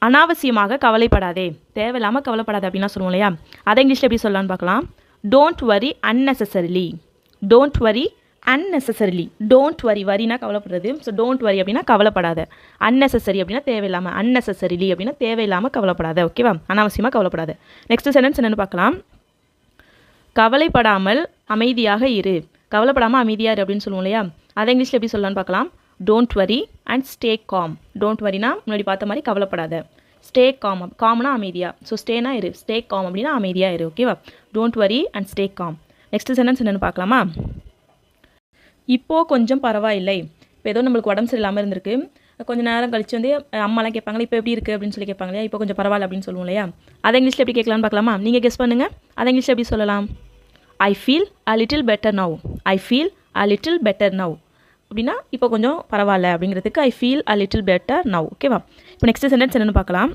அனாவசியமாக கவலைப்படாதே, தேவையில்லாமல் கவலைப்படாதே அப்படின்னா சொல்லுவோம் இல்லையா, அதை இங்கிலீஷில் எப்படி சொல்லலாம்னு பார்க்கலாம். டோன்ட் வரி அன்னெசசரிலி. Don't worry அன்னெசசரிலி. Don't worry, வரினா கவலைப்படுறது. So don't worry அப்படின்னா கவலைப்படாத. அன்னெசசரி அப்படின்னா தேவையில்லாமல். அன்னெசசரிலி அப்படின்னா தேவையில்லாமல் கவலைப்படாத. ஓகேவா, அனாவசியமாக கவலைப்படாத. நெக்ஸ்ட் சென்டென்ஸ் என்னென்னு பார்க்கலாம். கவலைப்படாமல் அமைதியாக இரு. கவலைப்படாமல் அமைதியாக இரு அப்படின்னு சொல்லுவோம் இல்லையா, அதை இங்கிலீஷில் எப்படி சொல்லலாம்னு பார்க்கலாம். Don't worry and stay calm. Don't வரினா முன்னாடி பார்த்த மாதிரி கவலைப்படாத. ஸ்டே காம், காம்னா அமைதியாக. ஸோ ஸ்டேனா இரு, ஸ்டே காம் அப்படின்னா அமைதியாக இரு. ஓகேவா, don't worry and stay com. Next sentence என்னென்னு பார்க்கலாமா. இப்போது கொஞ்சம் பரவாயில்லை. இப்போ ஏதோ நம்மளுக்கு உடம்பு சரியில்லாமல் இருந்திருக்கு, கொஞ்சம் நேரம் கழிச்சு வந்து அம்மாலாம் கேட்பாங்களே இப்போ எப்படி இருக்குது அப்படின்னு சொல்லி கேட்பாங்க இல்லையா, இப்போ கொஞ்சம் பரவாயில்ல அப்படின்னு சொல்லுவோம் இல்லையா, அதை இங்கிலீஷில் எப்படி கேட்கலான்னு பார்க்கலாமா. நீங்கள் கெஸ் பண்ணுங்கள், அதை இங்கிலீஷில் எப்படி சொல்லலாம். I feel a little better now. I feel a little better now அப்படின்னா இப்போ கொஞ்சம் பரவாயில்ல அப்படிங்கிறதுக்கு I feel a little better now. ஓகேவா, இப்போ நெக்ஸ்ட் சென்டென்ஸ் என்னென்னு பார்க்கலாம்.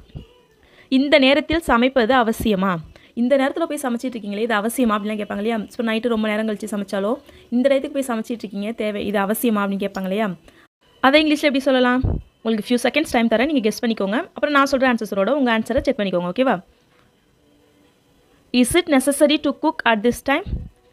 இந்த நேரத்தில் சமைப்பது அவசியமா. இந்த நேரத்தில் போய் சமைச்சிட்டு இருக்கீங்களே, இது அவசியமா அப்படிலாம் கேட்பாங்க இல்லையா. ஸோ நைட்டு ரொம்ப நேரம் கழிச்சு சமைச்சாலோ இந்த நேரத்துக்கு போய் சமைச்சிட்டு இருக்கீங்க, தேவை, இது அவசியமா அப்படின்னு கேட்பாங்க இல்லையா, அதை இங்கிலீஷில் எப்படி சொல்லலாம். உங்களுக்கு ஃபியூ செகண்ட்ஸ் டைம் தரேன், நீங்கள் கெஸ் பண்ணிக்கோங்க. அப்புறம் நான் சொல்கிற ஆன்சர்ஸோட உங்கள் ஆன்சரை செக் பண்ணிக்கோங்க. ஓகேவா. Is it necessary to cook at this time.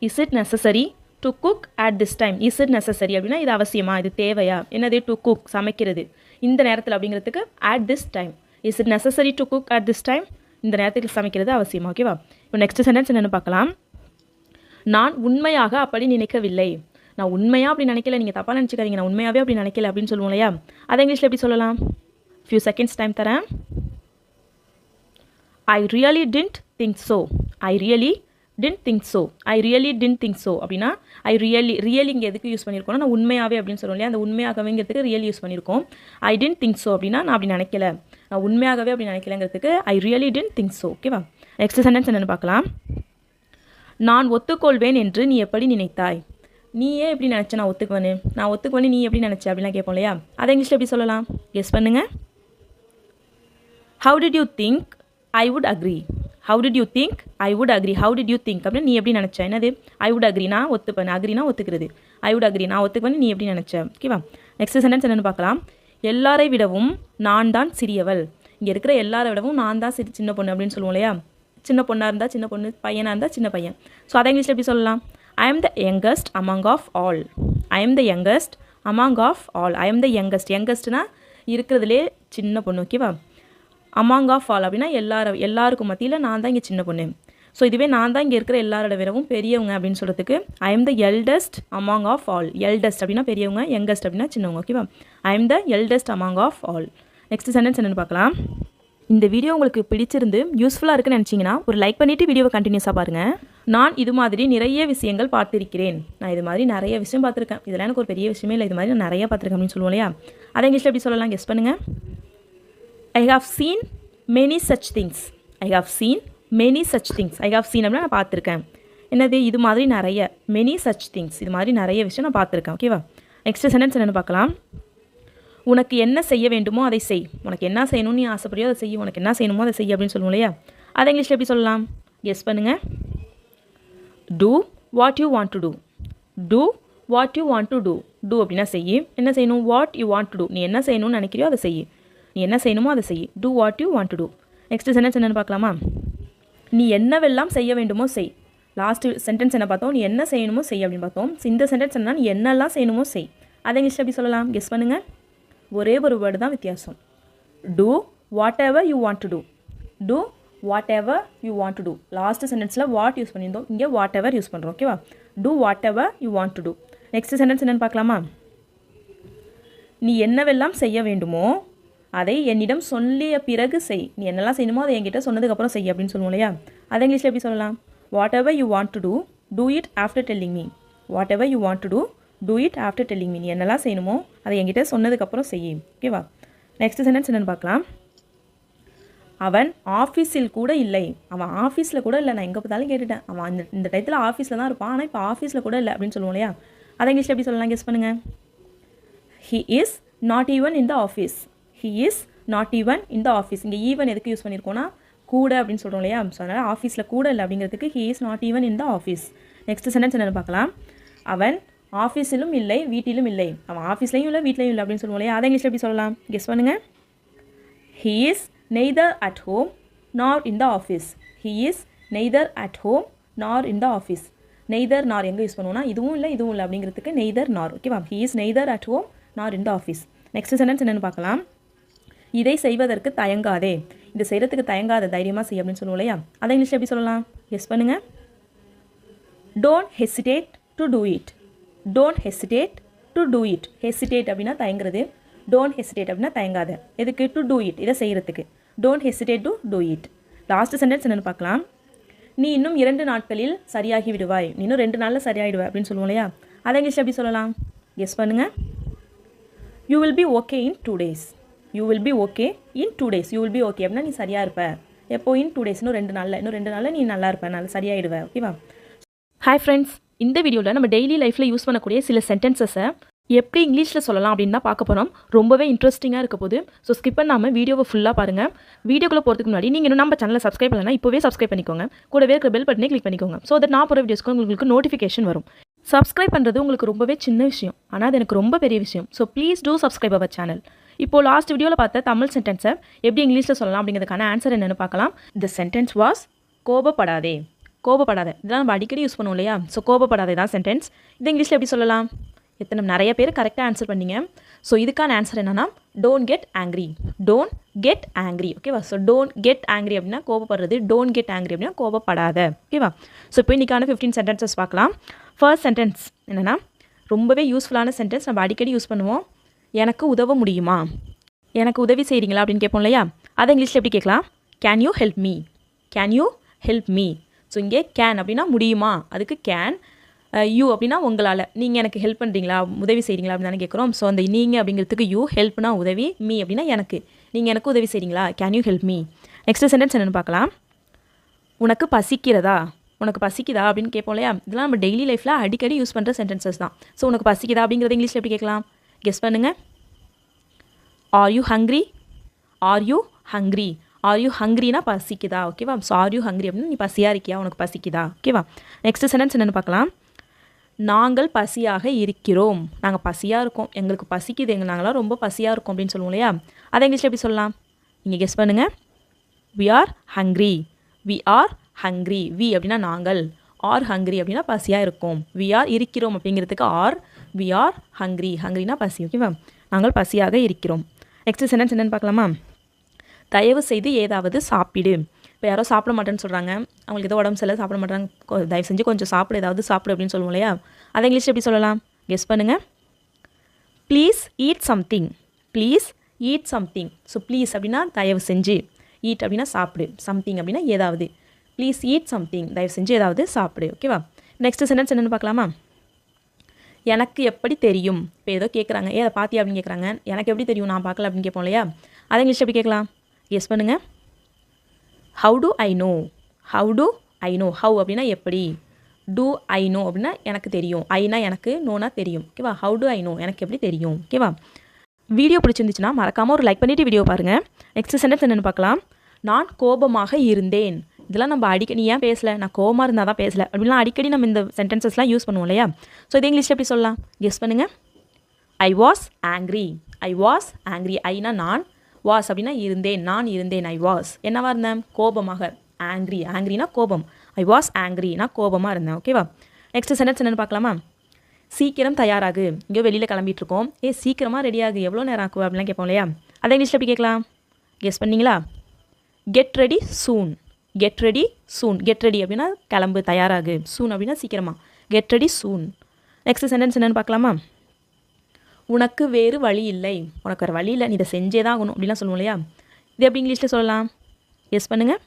Is it necessary to cook at this time. Is it necessary அப்படின்னா இது அவசியமா, இது தேவையா. என்னது, டு குக் சமைக்கிறது, இந்த நேரத்தில் அப்படிங்கிறதுக்கு at this time. Is it necessary to cook at this time, இந்த நேரத்துக்கு சமைக்கிறது அவசியமா. ஓகேவா. இப்போ நெக்ஸ்ட் சென்டென்ஸ் என்னென்னு பார்க்கலாம். நான் உண்மையாக அப்படி நினைக்கவில்லை. நான் உண்மையாக அப்படி நினைக்கல, நீங்கள் தப்பாக நினச்சிக்காதீங்க, நான் உண்மையாகவே அப்படி நினைக்கல அப்படின்னு சொல்லுவோம் இல்லையா, அதை இங்கிலீஷில் எப்படி சொல்லலாம். ஃபியூ செகண்ட்ஸ் டைம் தரேன். ஐ really didn't think so. I really didn't think so. I really didn't think so அப்படின்னா ஐ ரியலி இங்கே எதுக்கு யூஸ் பண்ணியிருக்கோம்னா நான் உண்மையாகவே அப்படின்னு சொல்லுவோம் இல்லையா, அந்த உண்மையாகவேங்கிறதுக்கு ரியல் யூஸ் பண்ணியிருக்கோம். ஐ டின்ட் திங்க் ஸோ அப்படின்னா நான் அப்படி நினைக்கல, நான் உண்மையாகவே அப்படி நினைக்கலங்கிறதுக்கு I really didn't think so. ஓகேவா. நெக்ஸ்ட் சென்டென்ஸ் என்னென்னு பார்க்கலாம். நான் ஒத்துக்கொள்வேன் என்று நீ எப்படி நினைத்தாய். நீயே எப்படி நினச்ச நான் ஒத்துக்குவேன்னு நீ எப்படி நினச்ச அப்படிலாம் கேட்போம் இல்லையா, அதை இங்கிலீஷில் எப்படி சொல்லலாம். கெஸ் பண்ணுங்கள். How did you think I would agree. How did you think I would agree. How did you think அப்படின்னு நீ எப்படி நினச்ச. என்னது, ஐ வுட் அக்ரி நான் ஒத்துப்பேன், அக்ரினா ஒத்துக்கிறது. ஐ வுட் அக்ரி நான் ஒத்துக்குவேன்னு நீ எப்படி நினச்ச. ஓகேவா. நெக்ஸ்ட் சென்டென்ஸ் என்னென்னு பார்க்கலாம். எல்லாரை விடவும் நான் தான் சிறியவள். இங்கே இருக்கிற எல்லாரை விடவும் நான் தான் சின்ன பொண்ணு அப்படின்னு சொல்லுவோம் இல்லையா, சின்ன பொண்ணாக இருந்தால் சின்ன பொண்ணு, பையனாக இருந்தால் சின்ன பையன். ஸோ அதை இங்கிலீஷில் எப்படி சொல்லலாம். I am the youngest among of all. I am the youngest among of all. I am the youngest. யங்கஸ்ட்னா இருக்கிறதுலே சின்ன பொண்ணு. ஓகேவா. அமாங் ஆஃப் ஆல் அப்படின்னா எல்லாருக்கும் மத்தியில் நான் தான் இங்கே சின்ன பொண்ணு. ஸோ இதுவே நான் தான் இங்கே இருக்கிற எல்லாரோட விடவும் பெரியவங்க அப்படின்னு சொல்கிறதுக்கு I am the eldest among of all. Eldest அப்படின்னா பெரியவங்க, யங்கஸ்ட் அப்படின்னா சின்னவங்க. ஓகேவா. I am the eldest among of all. Next sentence என்னென்னு பார்க்கலாம். இந்த வீடியோ உங்களுக்கு பிடிச்சிருந்து யூஸ்ஃபுல்லாக இருக்குன்னு நினச்சிங்கன்னா ஒரு லைக் பண்ணிவிட்டு வீடியோவை கண்டினியூஸாக பாருங்கள். நான் இது மாதிரி நிறைய விஷயங்கள் பார்த்திருக்கிறேன். நான் இது மாதிரி நிறைய விஷயம் பார்த்துருக்கேன், இதெல்லாம் எனக்கு ஒரு பெரிய விஷயமே இல்லை, இது மாதிரி நான் நிறைய பார்த்துருக்கேன் அப்படின்னு சொல்லுவோம் இல்லையா, அதை இங்கிலீஷில் எப்படி சொல்லலாம். கெஸ் பண்ணுங்கள். I have seen many such things. I have seen many such things. I have seen அப்படின்னா நான் பார்த்துருக்கேன். என்னது, இது மாதிரி நிறைய, many such things, இது மாதிரி நிறைய விஷயம் நான் பார்த்துருக்கேன். ஓகேவா. நெக்ஸ்ட் சென்டென்ஸ் என்னென்னு பார்க்கலாம். உனக்கு என்ன செய்ய வேண்டுமோ அதை செய். உனக்கு என்ன செய்யணும்னு நீ ஆசைப்படியோ அதை செய், உனக்கு என்ன செய்யணுமோ அதை செய் அப்படின்னு சொல்லுவோம் இல்லையா, அதை இங்கிலீஷில் எப்படி சொல்லலாம். கெஸ் பண்ணுங்கள். do what you want to do. do what you want to do. do அப்படின்னா செய், என்ன செய்யணும், what you want to do, நீ என்ன செய்யணும்னு நினைக்கிறியோ அதை செய், நீ என்ன செய்யணுமோ அதை செய். do what you want to do. Next sentence என்னென்னு பார்க்கலாமா. நீ என்னவெல்லாம் செய்ய வேண்டுமோ செய். லாஸ்ட் சென்டென்ஸ் என்ன பார்த்தோம், நீ என்ன செய்யணுமோ செய் அப்படின்னு பார்த்தோம். இந்த சென்டென்ஸ் என்ன, நீ என்னெல்லாம் செய்யணுமோ செய், அதை இங்கிலீஷில் எப்படி சொல்லலாம். கெஸ் பண்ணுங்கள். ஒரே ஒரு வேர்டு தான் வித்தியாசம். do whatever you want to do. do whatever you want to do. Last சென்டென்ஸில் வாட் யூஸ் பண்ணியிருந்தோம், இங்கே வாட் எவர் யூஸ் பண்ணுறோம். ஓகேவா. do whatever you want to do. Next sentence என்னென்னு பார்க்கலாமா. நீ என்னவெல்லாம் செய்ய வேண்டுமோ அதை என்னிடம் சொல்லிய பிறகு செய். நீ என்னெல்லாம் செய்யணுமோ அதை என்கிட்ட சொன்னதுக்கப்புறம் செய் அப்படின்னு சொல்லுவோம் இல்லையா, அதை இங்கிலீஷில் எப்படி சொல்லலாம். What ever you want to do it after telling me. What ever you want to do it after telling me. நீ என்னெல்லாம் செய்யணுமோ அதை என்கிட்ட சொன்னதுக்கப்புறம் செய். ஓகேவா. நெக்ஸ்ட் சென்டென்ஸ் என்னென்னு பார்க்கலாம். அவன் ஆஃபீஸில் கூட இல்லை. அவன் ஆஃபீஸில் கூட இல்லை, நான் எங்கே பார்த்தாலும் கேட்டுட்டேன், அவன் இந்த டயத்தில் ஆஃபீஸில் தான் இருப்பான், ஆனால் இப்போ ஆஃபீஸில் கூட இல்லை அப்படின்னு சொல்லுவோம் இல்லையா, அதை இங்கிலீஷில் எப்படி சொல்லலாம். கெஸ் பண்ணுங்கள். he is not even in the office. he is not even in the office. இங்கே ஈவன் எதுக்கு யூஸ் பண்ணியிருக்கோன்னா கூட அப்படின்னு சொல்கிறோம் இல்லையா, ஸோ அதனால் ஆஃபீஸில் கூட இல்லை அப்படிங்கிறதுக்கு he is not even in the office. Next sentence என்னென்னு பார்க்கலாம். அவன் ஆஃபீஸிலும் இல்லை வீட்டிலும் இல்லை. அவன் ஆஃபீஸ்லையும் இல்லை வீட்லையும் இல்லை அப்படின்னு சொல்லுவோம் இல்லையா, அதை இங்கிலீஷில் எப்படி சொல்லலாம். கெஸ் பண்ணுங்கள். he is neither at home nor in the office. He is neither at home nor in the office. Neither நார் எங்கே யூஸ் பண்ணுவோம்னா இதுவும் இல்லை அப்படிங்கிறதுக்கு நெய்தர் நார். ஓகேவா? He is neither at home nor in the office. Next sentence என்னென்னு பார்க்கலாம். இதை செய்வதற்கு தயங்காதே. இதை செய்கிறதுக்கு தயங்காத, தைரியமாக செய்ய அப்படின்னு சொல்லுவோம் இல்லையா? அதை இங்கிலீஷில் எப்படி சொல்லலாம்? கெஸ் பண்ணுங்கள். Don't hesitate to do it. Don't hesitate to do it. Hesitate அப்படின்னா தயங்குறது. டோன்ட் ஹெசிடேட் அப்படின்னா தயங்காத. எதுக்கு? டு டூ இட், இதை செய்கிறதுக்கு. Don't hesitate to do it. Last sentence என்னென்னு பார்க்கலாம். நீ இன்னும் 2 நாட்களில் சரியாகி விடுவாய். நீ இன்னும் 2 நாளில் சரியாகிடுவாய் அப்படின்னு சொல்லுவோம் இல்லையா? அதை இங்கிலீஷில் எப்படி சொல்லலாம்? கெஸ் பண்ணுங்கள். You will be okay in 2 days. You will be okay in 2 days. You will be okay அப்படின்னா நீ சரியாக இருப்ப. எப்போ? இன் 2 days. இன்னும் 2 நாளில் நீ நல்லா இருப்ப, நல்லா சரியாயிடுவேன். ஓகேவா? ஹாய் ஃப்ரெண்ட்ஸ், இந்த வீடியோவில் நம்ம டெய்லி லைஃப்பில் யூஸ் பண்ணக்கூடிய சில சென்டென்சஸை எப்படி இங்கிலீஷில் சொல்லலாம் அப்படின்னு தான் பார்க்க போகிறோம். ரொம்பவே இன்ட்ரெஸ்டிங்காக இருக்க போது. ஸோ ஸ்கிப் பண்ணாமல் வீடியோவை ஃபுல்லாக பாருங்கள். வீடியோக்குள்ளே போகிறதுக்கு முன்னாடி நீங்கள் இன்னும் நம்ம சேனலை சப்ஸ்கிரைப் பண்ணலாம், இப்போவே சப்ஸ்கிரைப் பண்ணிக்கோங்க. கூடவே இருக்கிற பெல் பட்டனே கிளிக் பண்ணிக்கோங்க. ஸோ தட் நான் போகிற வீடியோஸ்க்கு உங்களுக்கு நோட்டிஃபிகேஷன் வரும். சப்ஸ்கிரைப் பண்ணுறது உங்களுக்கு ரொம்பவே சின்ன விஷயம், ஆனால் அது எனக்கு ரொம்ப பெரிய விஷயம். So please do subscribe our channel. இப்போது லாஸ்ட் வீடியோவில் பார்த்த தமிழ் சென்டென்ஸை எப்படி இங்கிலீஷில் சொல்லலாம் அப்படிங்கிறதுக்கான ஆன்சர் என்னென்னு பார்க்கலாம். The sentence was கோபப்படாதே. கோபப்படாத, இதெல்லாம் நம்ம அடிக்கடி யூஸ் பண்ணுவோம் இல்லையா? ஸோ கோபப்படாதே தான் சென்டென்ஸ். இதை இங்கிலீஷில் எப்படி சொல்லலாம்? நிறைய பேர் கரெக்டாக ஆன்சர் பண்ணீங்க. ஸோ இதுக்கான ஆன்சர் என்னன்னா don't get angry. Don't get angry. ஓகேவா? ஸோ டோன்ட் கெட் ஆங்க்ரி அப்படின்னா கோபப்படுறது. டோன்ட் கெட் ஆங்க்ரி அப்படின்னா கோபப்படாத. ஓகேவா? ஸோ இப்போ இன்றைக்கான 15 சென்டென்சஸ் பார்க்கலாம். ஃபர்ஸ்ட் சென்டென்ஸ் என்னென்னா ரொம்பவே யூஸ்ஃபுல்லான சென்டென்ஸ், நம்ம அடிக்கடி யூஸ் பண்ணுவோம். எனக்கு உதவ முடியுமா? எனக்கு உதவி செய்கிறீங்களா அப்படின்னு கேட்போம் இல்லையா? அதை இங்கிலீஷில் எப்படி கேட்கலாம்? Can you help me? Can you help me? So இங்கே கேன் அப்படின்னா முடியுமா, அதுக்கு கேன். யூ அப்படின்னா உங்களால், நீங்கள் எனக்கு ஹெல்ப் பண்ணுறீங்களா, உதவி செய்கிறீங்களா அப்படின்னு தானே கேட்குறோம். ஸோ அந்த நீங்கள் அப்படிங்கிறதுக்கு யூ, ஹெல்ப்னா உதவி, மீ அப்படின்னா எனக்கு, நீங்கள் எனக்கு உதவி செய்கிறீங்களா, can you help me. Next sentence என்னென்னு பார்க்கலாம். உனக்கு பசிக்கிறதா? உனக்கு பசிக்குதா அப்படின்னு கேட்போம் இல்லையா? இதெல்லாம் நம்ம டெய்லி லைஃப்பில் அடிக்கடி யூஸ் பண்ணுற சென்டென்சஸ் தான். ஸோ உனக்கு பசிக்குதா அப்படிங்கிறத இங்கிலீஷில் எப்படி கேட்கலாம்? கெஸ் பண்ணுங்கள். Are you hungry? Are you hungry? Are you ஹங்க்ரினா பசிக்குதா? ஓகேவா? ஸோ ஆர் யூ ஹங்க்ரி அப்படின்னா நீ பசியாக இருக்கியா, உனக்கு பசிக்குதா? ஓகேவா? நெக்ஸ்ட் சென்டென்ஸ் என்னென்னு பார்க்கலாம். நாங்கள் பசியாக இருக்கிறோம். நாங்கள் பசியாக இருக்கோம், எங்களுக்கு பசிக்குது, நாங்களாம் ரொம்ப பசியாக இருக்கோம் அப்படின்னு சொல்லுவோம் இல்லையா? அதை இங்கிலீஷில் எப்படி சொல்லலாம்? நீங்கள் கெஸ் பண்ணுங்கள். We are hungry. We are hungry. We அப்படின்னா நாங்கள், ஆர் ஹங்க்ரி அப்படின்னா பசியாக இருக்கோம். வி ஆர் இருக்கிறோம் அப்படிங்கிறதுக்கு ஆர், வி ஆர் ஹங்க்ரி. ஹங்க்ரினா பசி. ஓகேவா? நாங்கள் பசியாக இருக்கிறோம். நெக்ஸ்ட் சென்டென்ஸ் என்னென்னு பார்க்கலாமா. தயவு செய்து ஏதாவது சாப்பிடு. இப்போ யாரோ சாப்பிட மாட்டேன்னு சொல்கிறாங்க, அவங்களுக்கு ஏதோ உடம்பு சரியில்லை, சாப்பிட மாட்டாங்க, தயவு செஞ்சு கொஞ்சம் சாப்பிடு, ஏதாவது சாப்பிடு அப்படின்னு சொல்லுவோம் இல்லையா? அதை இங்கிலீஷ் எப்படி சொல்லலாம்? கெஸ் பண்ணுங்கள். Please eat something. Please eat something. So please அப்படின்னா தயவு செஞ்சு, ஈட் அப்படின்னா சாப்பிடு, சம்திங் அப்படின்னா ஏதாவது. ப்ளீஸ் ஈட் சம்திங், தயவு செஞ்சு ஏதாவது சாப்பிடு. ஓகேவா? நெக்ஸ்ட் சென்டென்ஸ் என்னென்னு பார்க்கலாமா. எனக்கு எப்படி தெரியும்? இப்போ ஏதோ கேட்குறாங்க, அதை பார்த்தியா அப்படின்னு கேட்குறாங்க. எனக்கு எப்படி தெரியும், நான் பார்க்கல அப்படின்னு கேட்போம் இல்லையா? அதை இங்கிலீஷ் எப்படி கேட்கலாம்? கெஸ் பண்ணுங்கள். How to I know? How to I know? How அப்படின்னா எப்படி, டு ஐ நோ அப்படின்னா எனக்கு தெரியும், ஐனா எனக்கு, நோனா தெரியும். ஓகேவா? ஹவு டு ஐ நோ, எனக்கு எப்படி தெரியும். ஓகேவா? வீடியோ பிடிச்சிருந்துச்சுன்னா மறக்காமல் ஒரு லைக் பண்ணிவிட்டு வீடியோ பாருங்கள். நெக்ஸ்ட் சென்டென்ஸ் என்னென்னு பார்க்கலாம். நான் கோபமாக இருந்தேன். இதெல்லாம் நம்ம அடிக்கடி ஏன் பேசலை, நான் கோபமாக இருந்தால் தான் பேசலை அப்படின்லாம் அடிக்கடி நம்ம இந்த சென்டென்சஸ்லாம் யூஸ் பண்ணுவோம் இல்லையா? ஸோ இது இங்கிலீஷில் எப்படி சொல்லலாம்? கெஸ் பண்ணுங்கள். I was angry. I was angry. ஐனா நான், வாஸ் அப்படின்னா இருந்தேன், நான் இருந்தேன். ஐ வாஸ் என்னவா இருந்தேன்? கோபமாக. ஆங்க்ரி, ஆங்க்ரினா கோபம். ஐ வாஸ் ஆங்க்ரி, நான் கோபமாக இருந்தேன். ஓகேவா? நெக்ஸ்ட் சென்டென்ஸ் என்னென்னு பார்க்கலாமா. சீக்கிரம் தயாராகு. இங்கே வெளியில் கிளம்பிட்டு இருக்கோம், சீக்கிரமாக ரெடியாகு, எவ்வளோ நேரம் ஆகும் அப்படிலாம் கேட்போம் இல்லையா? அதை இங்கிலீஷில் எப்படி கேட்கலாம்? கெஸ் பண்ணிங்களா? கெட் ரெடி சூன். கெட் ரெடி சூன். கெட் ரெடி அப்படின்னா கிளம்பு, தயாராகு. சூன் அப்படின்னா சீக்கிரமாக. கெட் ரெடி சூன். நெக்ஸ்ட் சென்டென்ஸ் என்னென்னு பார்க்கலாமா. உனக்கு வேறு வழி இல்லை. உனக்கு வேறு வழி இல்லை, நீ இதை செஞ்சே தான் ஆகணும் அப்படிலாம் சொல்லுவோம் இல்லையா? இது எப்படி இங்கிலீஷில் சொல்லலாம்? எஸ் பண்ணுங்கள்.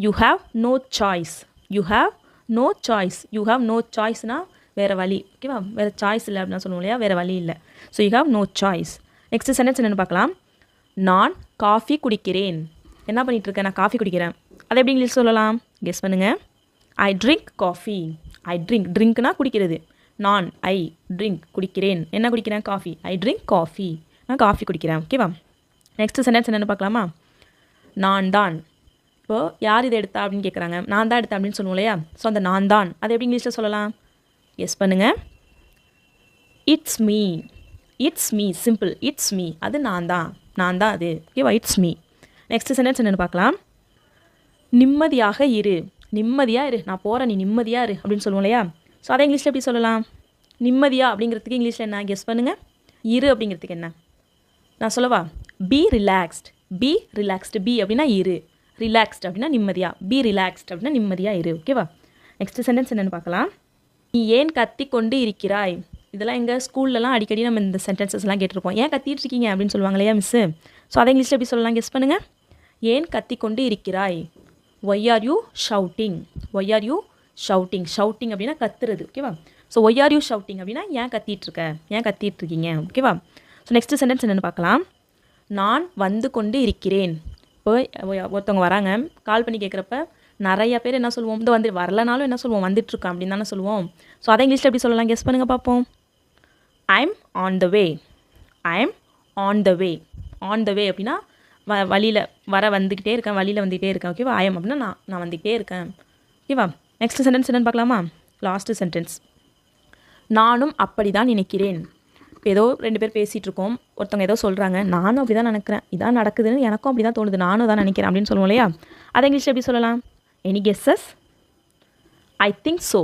You have no choice. You have no choice. You have no சாய்ஸ்னால் வேறு வழி. ஓகேவா? வேறு சாய்ஸ் இல்லை அப்படின்னா சொல்லுவோம் இல்லையா? வேறு வழி இல்லை. So you have no choice. Next sentence என்னென்னு பார்க்கலாம். நான் காஃபி குடிக்கிறேன். என்ன பண்ணிகிட்ருக்கேன்? நான் காஃபி குடிக்கிறேன். அதை எப்படி இங்கிலீஷ் சொல்லலாம்? கெஸ் பண்ணுங்கள். I drink coffee. I drink, ட்ரிங்க்னா குடிக்கிறது. நான், ஐ ட்ரிங்க், குடிக்கிறேன். என்ன குடிக்கிறேன்? காஃபி. ஐ ட்ரிங்க் காஃபி, நான் காஃபி குடிக்கிறேன். ஓகேவா? நெக்ஸ்ட் சென்டென்ஸ் என்னென்னு பார்க்கலாமா. நான் தான். இப்போது யார் இதை எடுத்தா அப்படின்னு கேட்குறாங்க, நான் தான் எடுத்தேன் அப்படின்னு சொல்லுவோம் இல்லையா? ஸோ அந்த நான் தான் அதை எப்படி இங்கிலீஷில் சொல்லலாம்? எஸ் பண்ணுங்கள். It's me. It's me. Simple. It's me, அது நான் தான், நான் தான் அது. ஓகேவா? It's me. நெக்ஸ்ட் சென்டென்ஸ் என்னென்னு பார்க்கலாம். நிம்மதியாக இரு. நிம்மதியாக இரு, நான் போகிறேன், நீ நிம்மதியாக இரு அப்படின்னு சொல்லுவோம் இல்லையா? ஸோ அதை இங்கிலீஷில் எப்படி சொல்லலாம்? நிம்மதியாக அப்படிங்கிறதுக்கு இங்கிலீஷில் என்ன கெஸ் பண்ணுங்கள். இரு அப்படிங்கிறதுக்கு என்ன நான் சொல்லவா? Be relaxed. Be relaxed. Be அப்படின்னா இரு, ரிலாக்ஸ்ட் அப்படின்னா நிம்மதியாக. பி ரிலாக்ஸ்ட் அப்படின்னா நிம்மதியாக இரு. ஓகேவா? நெக்ஸ்ட் சென்டென்ஸ் என்னென்னு பார்க்கலாம். நீ ஏன் கத்தி கொண்டு இருக்கிறாய்? இதெல்லாம் எங்கள் ஸ்கூல்லலாம் அடிக்கடி நம்ம இந்த சென்டென்சஸ்லாம் கேட்டிருப்போம். ஏன் கத்திட்டு இருக்கீங்க அப்படின்னு சொல்லுவாங்க இல்லையா மிஸ்ஸு? ஸோ அதை இங்கிலீஷில் எப்படி சொல்லலாம் கெஸ் பண்ணுங்கள். ஏன் கத்தி கொண்டு இருக்கிறாய்? Why are you shouting? Why are you shouting? Shouting அப்படின்னா கத்துறது. ஓகேவா? So why are you shouting அப்படின்னா ஏன் கத்திட்டுருக்க, ஏன் கத்திட்டுருக்கீங்க. ஓகேவா? ஸோ நெக்ஸ்ட் சென்டென்ஸ் என்னென்னு பார்க்கலாம். நான் வந்து கொண்டு இருக்கிறேன். இப்போ ஒருத்தவங்க வராங்க, கால் பண்ணி கேட்குறப்ப நிறையா பேர் என்ன சொல்லுவோம், இந்த வந்து வரலனாலும் என்ன சொல்லுவோம், வந்துட்டுருக்கேன் அப்படின்னு தானே சொல்லுவோம். ஸோ அதை இங்கிலீஷில் எப்படி சொல்லலாம் கெஸ் பண்ணுங்கள் பார்ப்போம். I'm on the way. I'm on the way. On the way அப்படின்னா வழியில் வந்துக்கிட்டே இருக்கேன், வழியில் வந்துக்கிட்டே இருக்கேன். ஓகேவா? ஐஎம் அப்படின்னா நான் வந்துக்கிட்டே இருக்கேன். ஓகேவா? நெக்ஸ்ட் சென்டென்ஸ் என்னென்னு பார்க்கலாமா? Last sentence. நானும் அப்படி தான் நினைக்கிறேன். இப்போ ஏதோ 2 பேர் பேசிகிட்டு இருக்கோம், ஒருத்தவங்க ஏதோ சொல்கிறாங்க, நானும் அப்படி தான் நினைக்கிறேன், இதான் நடக்குதுன்னு எனக்கும் அப்படி தான் தோணுது, நானும் தான் நினைக்கிறேன் அப்படின்னு சொல்லுவோம் இல்லையா? அதை இங்கிலீஷில் எப்படி சொல்லலாம்? Any guesses? I think so.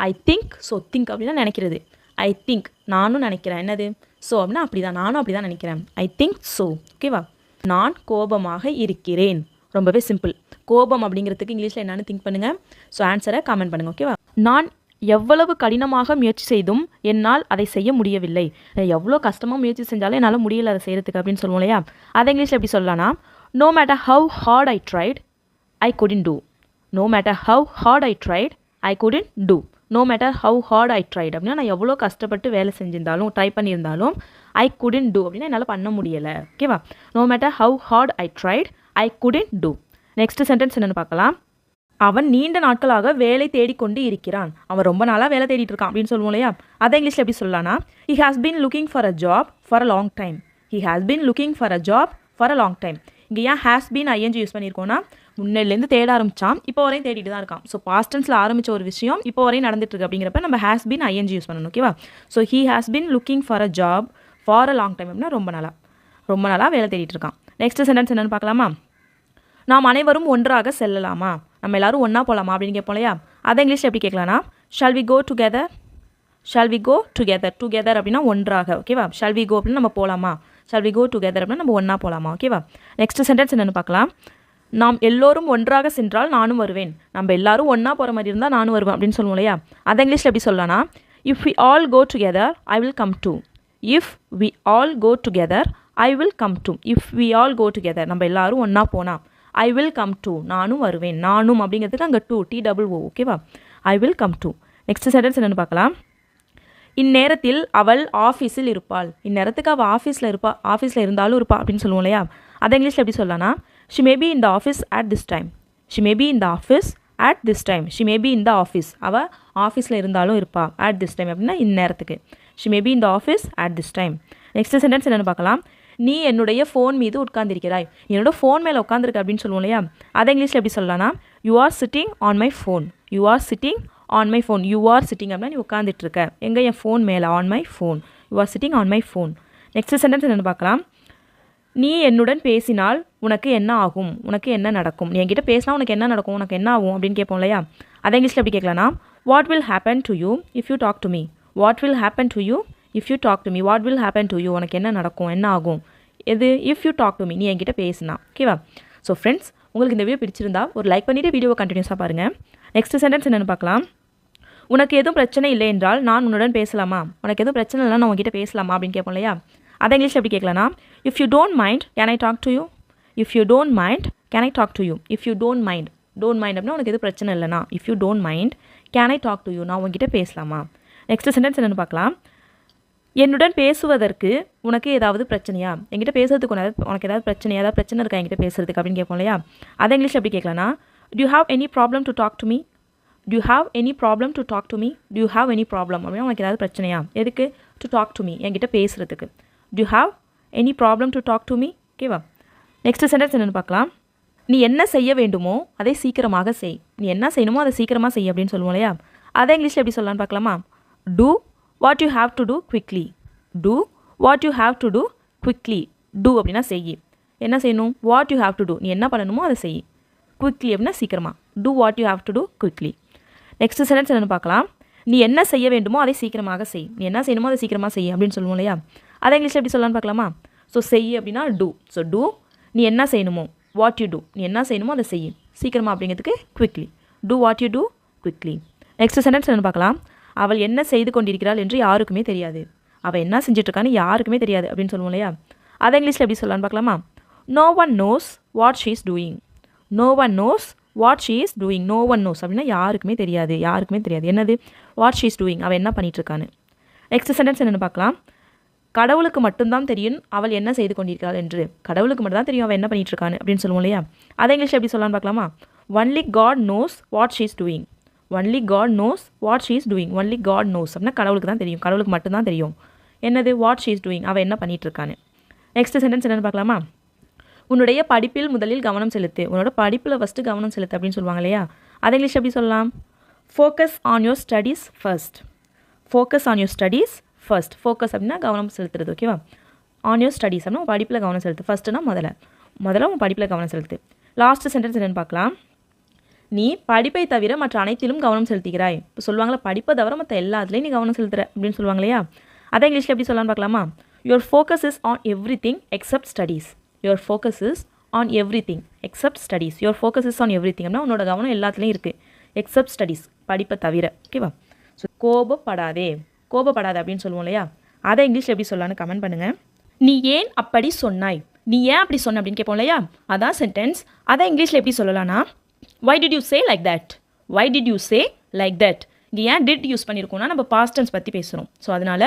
I think so. Think அப்படின்னா நினைக்கிறது. ஐ திங்க் நானும் நினைக்கிறேன். என்னது? ஸோ அப்படின்னா அப்படி தான், நானும் அப்படி தான் நினைக்கிறேன். I think so. ஓகேவா? நான் கோபமாக இருக்கிறேன். ரொம்பவே சிம்பிள். கோபம் அப்படிங்கிறதுக்கு இங்கிலீஷில் என்னென்னு திங்க் பண்ணுங்கள். ஸோ ஆன்சரை கமெண்ட் பண்ணுங்கள். ஓகேவா? நான் எவ்வளவு கடினமாக முயற்சி செய்தும் என்னால் அதை செய்ய முடியவில்லை. எவ்வளோ கஷ்டமாக முயற்சி செஞ்சாலும் என்னால் முடியலை அதை செய்கிறதுக்கு அப்படின்னு சொல்லுவோம் இல்லையா? அதை இங்கிலீஷில் எப்படி சொல்லலாம்னா, no matter how hard I tried I couldn't do. No matter how hard I tried I couldn't do. No matter how hard I tried அப்படின்னா நான் எவ்வளோ கஷ்டப்பட்டு வேலை செஞ்சிருந்தாலும் ட்ரை பண்ணியிருந்தாலும் ஐ குடன்ட் டூ அப்படின்னா என்னால் பண்ண முடியலை. ஓகேவா? No matter how hard I tried I couldn't do. Next sentence என்னென்னு பார்க்கலாம். அவன் நீண்ட நாட்களாக வேலை தேடிக்கொண்டு இருக்கிறான். அவன் ரொம்ப நாளாக வேலை தேடிட்டு இருக்கான் அப்படின்னு சொல்லுவோம் இல்லையா? அதை இங்கிலீஷில் எப்படி சொல்லலாம்னா, he has been looking for a job for a long time. he has been looking for a job for a long time. இங்கே ஏன் has been ing யூஸ் பண்ணியிருக்கோன்னா, முன்னிலேருந்து தேட ஆரம்பித்தான், இப்போ வரையும் தேடிட்டு தான் இருக்கான். ஸோ பாஸ்ட் டென்ஸில் ஆரம்பித்த ஒரு விஷயம் இப்போ வரையும் நடந்துட்டு இருக்கு அப்படிங்கிறப்ப நம்ம has been ing யூஸ் பண்ணணும். ஓகேவா? So he has been looking for a job for a long time அப்படின்னா ரொம்ப நாளாக வேலை தேடிட்டு இருக்கான். நெக்ஸ்ட் சென்டென்ஸ் என்னென்னு பார்க்கலாமா. நாம் அனைவரும் ஒன்றாக செல்லலாமா? நம்ம எல்லோரும் ஒன்றா போகலாமா அப்படின்னு கேட்போம் இல்லையா? அதை இங்கிலீஷில் எப்படி கேட்கலான்னா, shall we go together? Shall we go together? Together அப்படின்னா ஒன்றாக. ஓகேவா? ஷால் வி கோ அப்படின்னா நம்ம போகலாமா? ஷால் வி கோ டுகெதர் அப்படின்னா நம்ம ஒன்றா போகலாமா? ஓகேவா? நெக்ஸ்ட் சென்டென்ஸ் என்னென்னு பார்க்கலாம். நாம் எல்லோரும் ஒன்றாக சென்றால் நானும் வருவேன். நம்ம எல்லாரும் ஒன்றா போகிற மாதிரி இருந்தால் நானும் வருவேன் அப்படின்னு சொல்லுவோம் இல்லையா? அதை இங்கிலீஷில் எப்படி சொல்லலாம்னா, if we all go together I will come too. If we all go together I will come too. If we all go together நம்ம எல்லாரும் ஒன்றா போனால் ஐ வில் கம் டு நானும் வருவேன். நானும் அப்படிங்கிறதுக்கு அங்கே டூ TOO. ஓகேவா? ஐ will come to. Next sentence என்னென்னு பார்க்கலாம். இந்நேரத்தில் அவள் ஆஃபீஸில் இருப்பாள். இந்நேரத்துக்கு அவள் ஆஃபீஸில் இருந்தாலும் இருப்பா அப்படின்னு சொல்லுவோம் இல்லையா? அதை இங்கிலீஷில் எப்படி சொல்லலாம்னா, she may be in the office at this time. She may be in the office at this time. She may be in the office. அவள் ஆஃபீஸில் இருந்தாலும் இருப்பா. அட் திஸ் டைம் அப்படின்னா இந்நேரத்துக்கு. She may be in the office at this time. Next sentence என்னென்னு பார்க்கலாம். நீ என்னுடைய ஃபோன் மீது உட்கார்ந்திருக்கிறாய். என்னோட ஃபோன் மேலே உட்காந்துருக்க அப்படின்னு சொல்லுவோம் இல்லையா? அதை இங்கிலீஷில் எப்படி சொல்லலாம்னா, you are sitting on my phone. You are sitting on my phone. You are sitting அப்படின்னா நீ உட்காந்துட்டு இருக்க. எங்கே? என் ஃபோன் மேலே. On my phone. You are sitting on my phone. Next sentence என்னென்னு பார்க்கலாம். நீ என்னுடன் பேசினால் உனக்கு என்ன ஆகும்? உனக்கு என்ன நடக்கும்? நீ என்கிட்ட பேசினா உனக்கு என்ன நடக்கும்? உனக்கு என்ன ஆகும் அப்படின்னு கேட்போம் இல்லையா? அதை இங்கிலீஷில் எப்படி கேட்கலாம்னா, what will happen to you if you talk to me. What will happen to you if you talk to me. What will happen to you உனக்கு என்ன நடக்கும், என்ன ஆகும்? எது? If you talk to me நீ என்கிட்ட பேசினா. ஓகேவா? ஸோ ஃப்ரெண்ட்ஸ், உங்களுக்கு இந்த வீடியோ பிடிச்சிருந்தா ஒரு லைக் பண்ணிவிட்டு வீடியோவை கண்டினியூஸாக பாருங்கள். நெக்ஸ்ட் சென்டென்ஸ் என்னென்னு பார்க்கலாம். உனக்கு எதுவும் பிரச்சனை இல்லை என்றால் நான் உன்னுடன் பேசலாமா? உனக்கு எதுவும் பிரச்சனை இல்லைனா நான் உங்ககிட்ட பேசலாமா அப்படின்னு கேட்போம் இல்லையா? அதை இங்கிலீஷில் எப்படி கேட்கலாம்னா, if you don't mind can I talk to you. If you don't mind can I talk to you. If you don't mind அப்படின்னா உனக்கு எதுவும் பிரச்சனை இல்லைனா, if you don't mind can I talk to you நான் உங்ககிட்ட பேசலாமா? Next sentence என்னென்னு பார்க்கலாம். என்னுடன் பேசுவதற்கு உனக்கு ஏதாவது பிரச்சனையா? என்கிட்ட பேசுறதுக்கு உனக்கு ஏதாவது பிரச்சனை இருக்கா என்கிட்ட பேசுறதுக்கு அப்படின்னு கேட்போம் இல்லையா? அதை இங்கிலீஷில் எப்படி கேட்கலாம்னா, do you have any problem to talk to me? Do you have any problem to talk to me? Do you have any problem அப்படின்னா உனக்கு ஏதாவது பிரச்சனையா? எதுக்கு? to talk to me என்கிட்ட பேசுறதுக்கு. Do you have any problem to talk to me? ஓகேவா? Next sentence என்னென்னு பார்க்கலாம். நீ என்ன செய்ய வேண்டுமோ அதை சீக்கிரமாக செய். நீ என்ன செய்யணுமோ அதை சீக்கிரமாக செய் அப்படின்னு சொல்லுவோம் இல்லையா? அதை இங்கிலீஷில் எப்படி சொல்லலான்னு பார்க்கலாமா. do what you have to do quickly. Do what you have to do quickly. do அப்படின்னா செய். என்ன செய்யணும்? What you have to do, நீ என்ன பண்ணணுமோ அதை செய். குவிக்லி அப்படின்னா சீக்கிரமாக. Do what you have to do quickly. Next sentence என்னென்னு பார்க்கலாம். நீ என்ன செய்ய வேண்டுமோ அதை சீக்கிரமாக செய். நீ என்ன செய்யணுமோ அதை சீக்கிரமாக செய் அப்படின்னு சொல்லுவோம் இல்லையா? அதை இங்கிலீஷில் எப்படி சொல்லலான்னு பார்க்கலாமா? ஸோ செய் அப்படின்னா டூ. ஸோ டூ, நீ என்ன செய்யணுமோ, வாட் யூ டூ, நீ என்ன செய்யணுமோ அதை செய் சீக்கிரமாக அப்படிங்கிறதுக்கு quickly. Do what you do quickly. Next sentence என்னென்னு பார்க்கலாம். அவள் என்ன செய்து கொண்டிருக்கிறாள் என்று யாருக்குமே தெரியாது. அவள் என்ன செஞ்சிட்ருக்கான்னு யாருக்குமே தெரியாது அப்படின்னு சொல்லுவோம் இல்லையா? அதை இங்கிலீஷில் எப்படி சொல்லலான்னு பார்க்கலாமா? No one knows what she is doing. No one knows what she is doing. No one knows அப்படின்னா யாருக்குமே தெரியாது. யாருக்குமே தெரியாது என்னது? வாட் ஷீ இஸ் டூயிங், அவள் என்ன பண்ணிகிட்ருக்கான்னு. நெக்ஸ்ட் சென்டென்ஸ் என்னென்னு பார்க்கலாம். கடவுளுக்கு மட்டும்தான் தெரியும் அவள் என்ன செய்து கொண்டிருக்கிறாள் என்று. கடவுளுக்கு மட்டும் தான் தெரியும் அவள் என்ன பண்ணிகிட்ருக்கான்னு அப்படின்னு சொல்லுவோம் இல்லையா? அதை இங்கிலீஷில் எப்படி சொல்லலான்னு பார்க்கலாமா? Only God knows what she is doing. Only God knows what she is doing. Only God knows அப்படின்னா கடவுளுக்கு தான் தெரியும், கடவுளுக்கு மட்டும்தான் தெரியும் என்னது? வாட் ஷீ இஸ் டூயிங், அவள் என்ன பண்ணிகிட்ருக்கான்னு. நெக்ஸ்ட் சென்டென்ஸ் என்னென்னு பார்க்கலாமா? உன்னுடைய படிப்பில் முதலில் கவனம் செலுத்து. உன்னோட படிப்பில் ஃபஸ்ட்டு கவனம் செலுத்து அப்படின்னு சொல்லுவாங்க இல்லையா? அதை இங்கிலீஷ் எப்படி சொல்லலாம்? Focus on your studies first. Focus on your studies first. Focus அப்படின்னா கவனம் செலுத்துறது. ஓகேவா? ஆன் யோர் ஸ்டடீஸ் அப்படின்னா படிப்பில் கவனம் செலுத்து. ஃபஸ்ட்டுனா முதல்ல உன் படிப்பில் கவனம் செலுத்து. லாஸ்ட் சென்டென்ஸ் என்னென்னு பார்க்கலாம். நீ படிப்பை தவிர மற்ற அனைத்திலும் கவனம் செலுத்துகிறாய். இப்போ சொல்லுவாங்களா, படிப்பை தவிர மற்ற எல்லாத்துலேயும் நீ கவனம் செலுத்துற அப்படின்னு சொல்லுவாங்க இல்லையா? அதை இங்கிலீஷில் எப்படி சொல்லலான்னு பார்க்கலாமா? Your focus is on every thing accept studies. Your focus is on every thing accept studies. Your focus is on every thing அப்படின்னா உன்னோட கவனம் எல்லாத்துலேயும் இருக்குது எக்ஸப்ட் ஸ்டடீஸ், படிப்பை தவிர. ஓகேவா? ஸோ கோபப்படாதே அப்படின்னு சொல்லுவோம் இல்லையா? அதை இங்கிலீஷில் எப்படி சொல்லலான்னு கமெண்ட் பண்ணுங்கள். நீ ஏன் அப்படி சொன்னாய், நீ ஏன் அப்படி சொன்ன அப்படின்னு கேட்போம் இல்லையா? அதான் சென்டென்ஸ். அதை இங்கிலீஷில் எப்படி சொல்லலாம்னா, why did you say like that? why did you say like that? இங்கே ஏன் டிட் யூஸ் பண்ணியிருக்கோம்னா நம்ம பாஸ்ட் டென்ஸ் பற்றி பேசுகிறோம். ஸோ அதனால்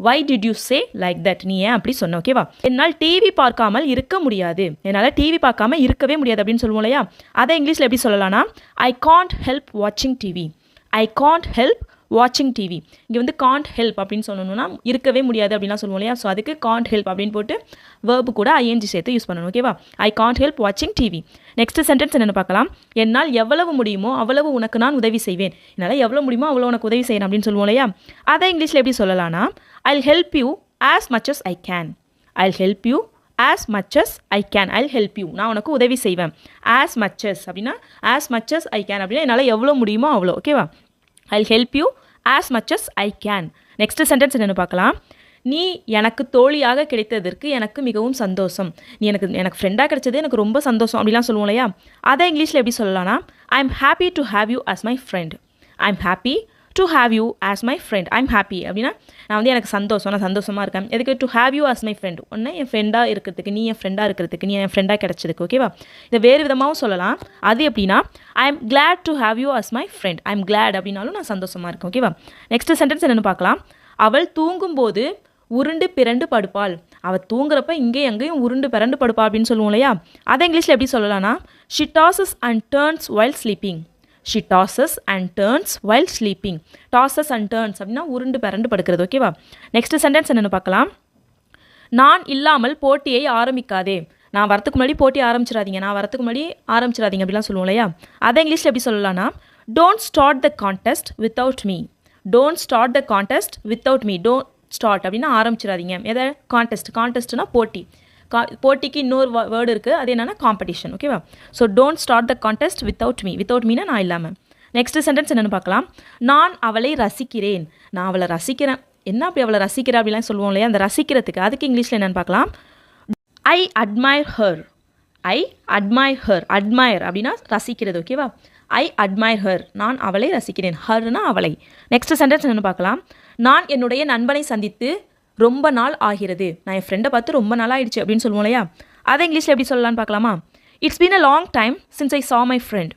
why did you say like that? நீ ஏன் அப்படி சொன்ன? ஓகேவா? என்னால் டிவி பார்க்காமல் இருக்க முடியாது. என்னால் டிவி பார்க்காம இருக்கவே முடியாது அப்படின்னு சொல்லுவோம் இல்லையா? அதை இங்கிலீஷில் எப்படி சொல்லலாம்னா, I can't help watching TV. I can't help watching TV. இங்கே வந்து can't help அப்படின்னு சொல்லணும்னா இருக்கவே முடியாது அப்படின்லாம் சொல்லுவோம் இல்லையா? ஸோ அதுக்கு can't help அப்படின்னு போட்டு verb கூட ing சேர்த்து யூஸ் பண்ணணும். ஓகேவா? I can't help watching TV. Next sentence என்னென்னு பார்க்கலாம். என்னால் எவ்வளவு முடியுமோ அவ்வளவு உனக்கு நான் உதவி செய்வேன். என்னால் எவ்வளோ முடியுமோ அவ்வளோ உனக்கு உதவி செய்யணும் அப்படின்னு சொல்லுவோம் இல்லையா? அதை இங்கிலீஷில் எப்படி சொல்லலாம்னா, I'll help you as much as I can. I'll help you as much as I can. I'll help you, நான் உனக்கு உதவி செய்வேன். as much as அப்படின்னா as much as I can அப்படின்னா என்னால் எவ்வளோ முடியுமோ அவ்வளோ. ஓகேவா? I'll help you as much as I can. Next sentence என்னென்னு பார்க்கலாம். நீ எனக்கு தோழியாக கிடைத்ததற்கு எனக்கு மிகவும் சந்தோஷம். நீ எனக்கு ஃப்ரெண்டாக கிடைச்சது எனக்கு ரொம்ப சந்தோஷம் அப்படிலாம் சொல்லுவோம் இல்லையா? அதை இங்கிலீஷில் எப்படி சொல்லலாம்னா, I am happy to have you as my friend. I am happy to have you as my friend. I am happy அப்படின்னா நான் வந்து எனக்கு சந்தோஷம், நான் சந்தோஷமாக இருக்கேன். எதுக்கு? to have you as my friend. ஒன்று என் ஃப்ரெண்டாக இருக்கிறதுக்கு, நீ என் ஃப்ரெண்டாக இருக்கிறதுக்கு, நீ என் ஃப்ரெண்டாக கிடைச்சதுக்கு. ஓகேவா? இதை வேறு விதமாகவும் சொல்லலாம். அது எப்படின்னா, I am glad to have you as my friend. I am glad அப்படின்னாலும் நான் சந்தோஷமாக இருக்கேன். ஓகேவா? நெக்ஸ்ட் சென்டென்ஸ் என்னென்னு பார்க்கலாம். அவள் தூங்கும்போது உருண்டு பிறண்டு படுப்பாள். அவள் தூங்குறப்ப இங்கே எங்கேயும் உருண்டு பிறண்டு படுப்பா அப்படின்னு சொல்லுவோம் இல்லையா? அதை இங்கிலீஷில் எப்படி சொல்லலாம்னா, she tosses and turns while sleeping. she tosses and turns while sleeping. tosses and turns அப்படின்னா உருண்டு பிறண்டு படுக்கிறது. ஓகேவா? நெக்ஸ்ட் சென்டென்ஸ் என்னென்னு பார்க்கலாம். நான் இல்லாமல் போட்டியை ஆரம்பிக்காதே. நான் வரத்துக்கு முன்னாடி போட்டி ஆரம்பிச்சிடாதீங்க, நான் வரத்துக்கு முன்னாடி ஆரம்பிச்சிடாதீங்க அப்படிலாம் சொல்லுவோம் இல்லையா? அதை இங்கிலீஷில் எப்படி சொல்லலாம்னா, don't start the contest without me. don't start the contest without me. don't start அப்படின்னா ஆரம்பிச்சிடாதீங்க. எதை? கான்டெஸ்ட்னா போட்டி. போட்டிக்கு இன்னொரு வேர்டு இருக்குது, அது என்னென்னா காம்படிஷன். ஓகேவா? So don't start the contest without me. Without மீனா நான் இல்லாமல். நெக்ஸ்ட் சென்டென்ஸ் என்னென்னு பார்க்கலாம். நான் அவளை ரசிக்கிறேன். நான் அவளை ரசிக்கிறேன். என்ன அப்படி அவளை ரசிக்கிறேன் அப்படிலாம் சொல்லுவோம் இல்லையா? அந்த ரசிக்கிறதுக்கு அதுக்கு இங்கிலீஷில் என்னென்னு பார்க்கலாம். I admire her. I admire her. admire அப்படின்னா ரசிக்கிறது. ஓகேவா? I admire her. நான் அவளை ரசிக்கிறேன். ஹர்னா அவளை. நெக்ஸ்ட் சென்டென்ஸ் என்னென்னு பார்க்கலாம். நான் என்னுடைய நண்பனை சந்தித்து ரொம்ப நாள் ஆகிறது. நான் என் ஃப்ரெண்டை பார்த்து ரொம்ப நாள் ஆயிடுச்சு அப்படின்னு சொல்லுவோம் இல்லையா? அதை இங்கிலீஷில் எப்படி சொல்லலான்னு பார்க்கலாமா. It's been a long time since I saw my friend.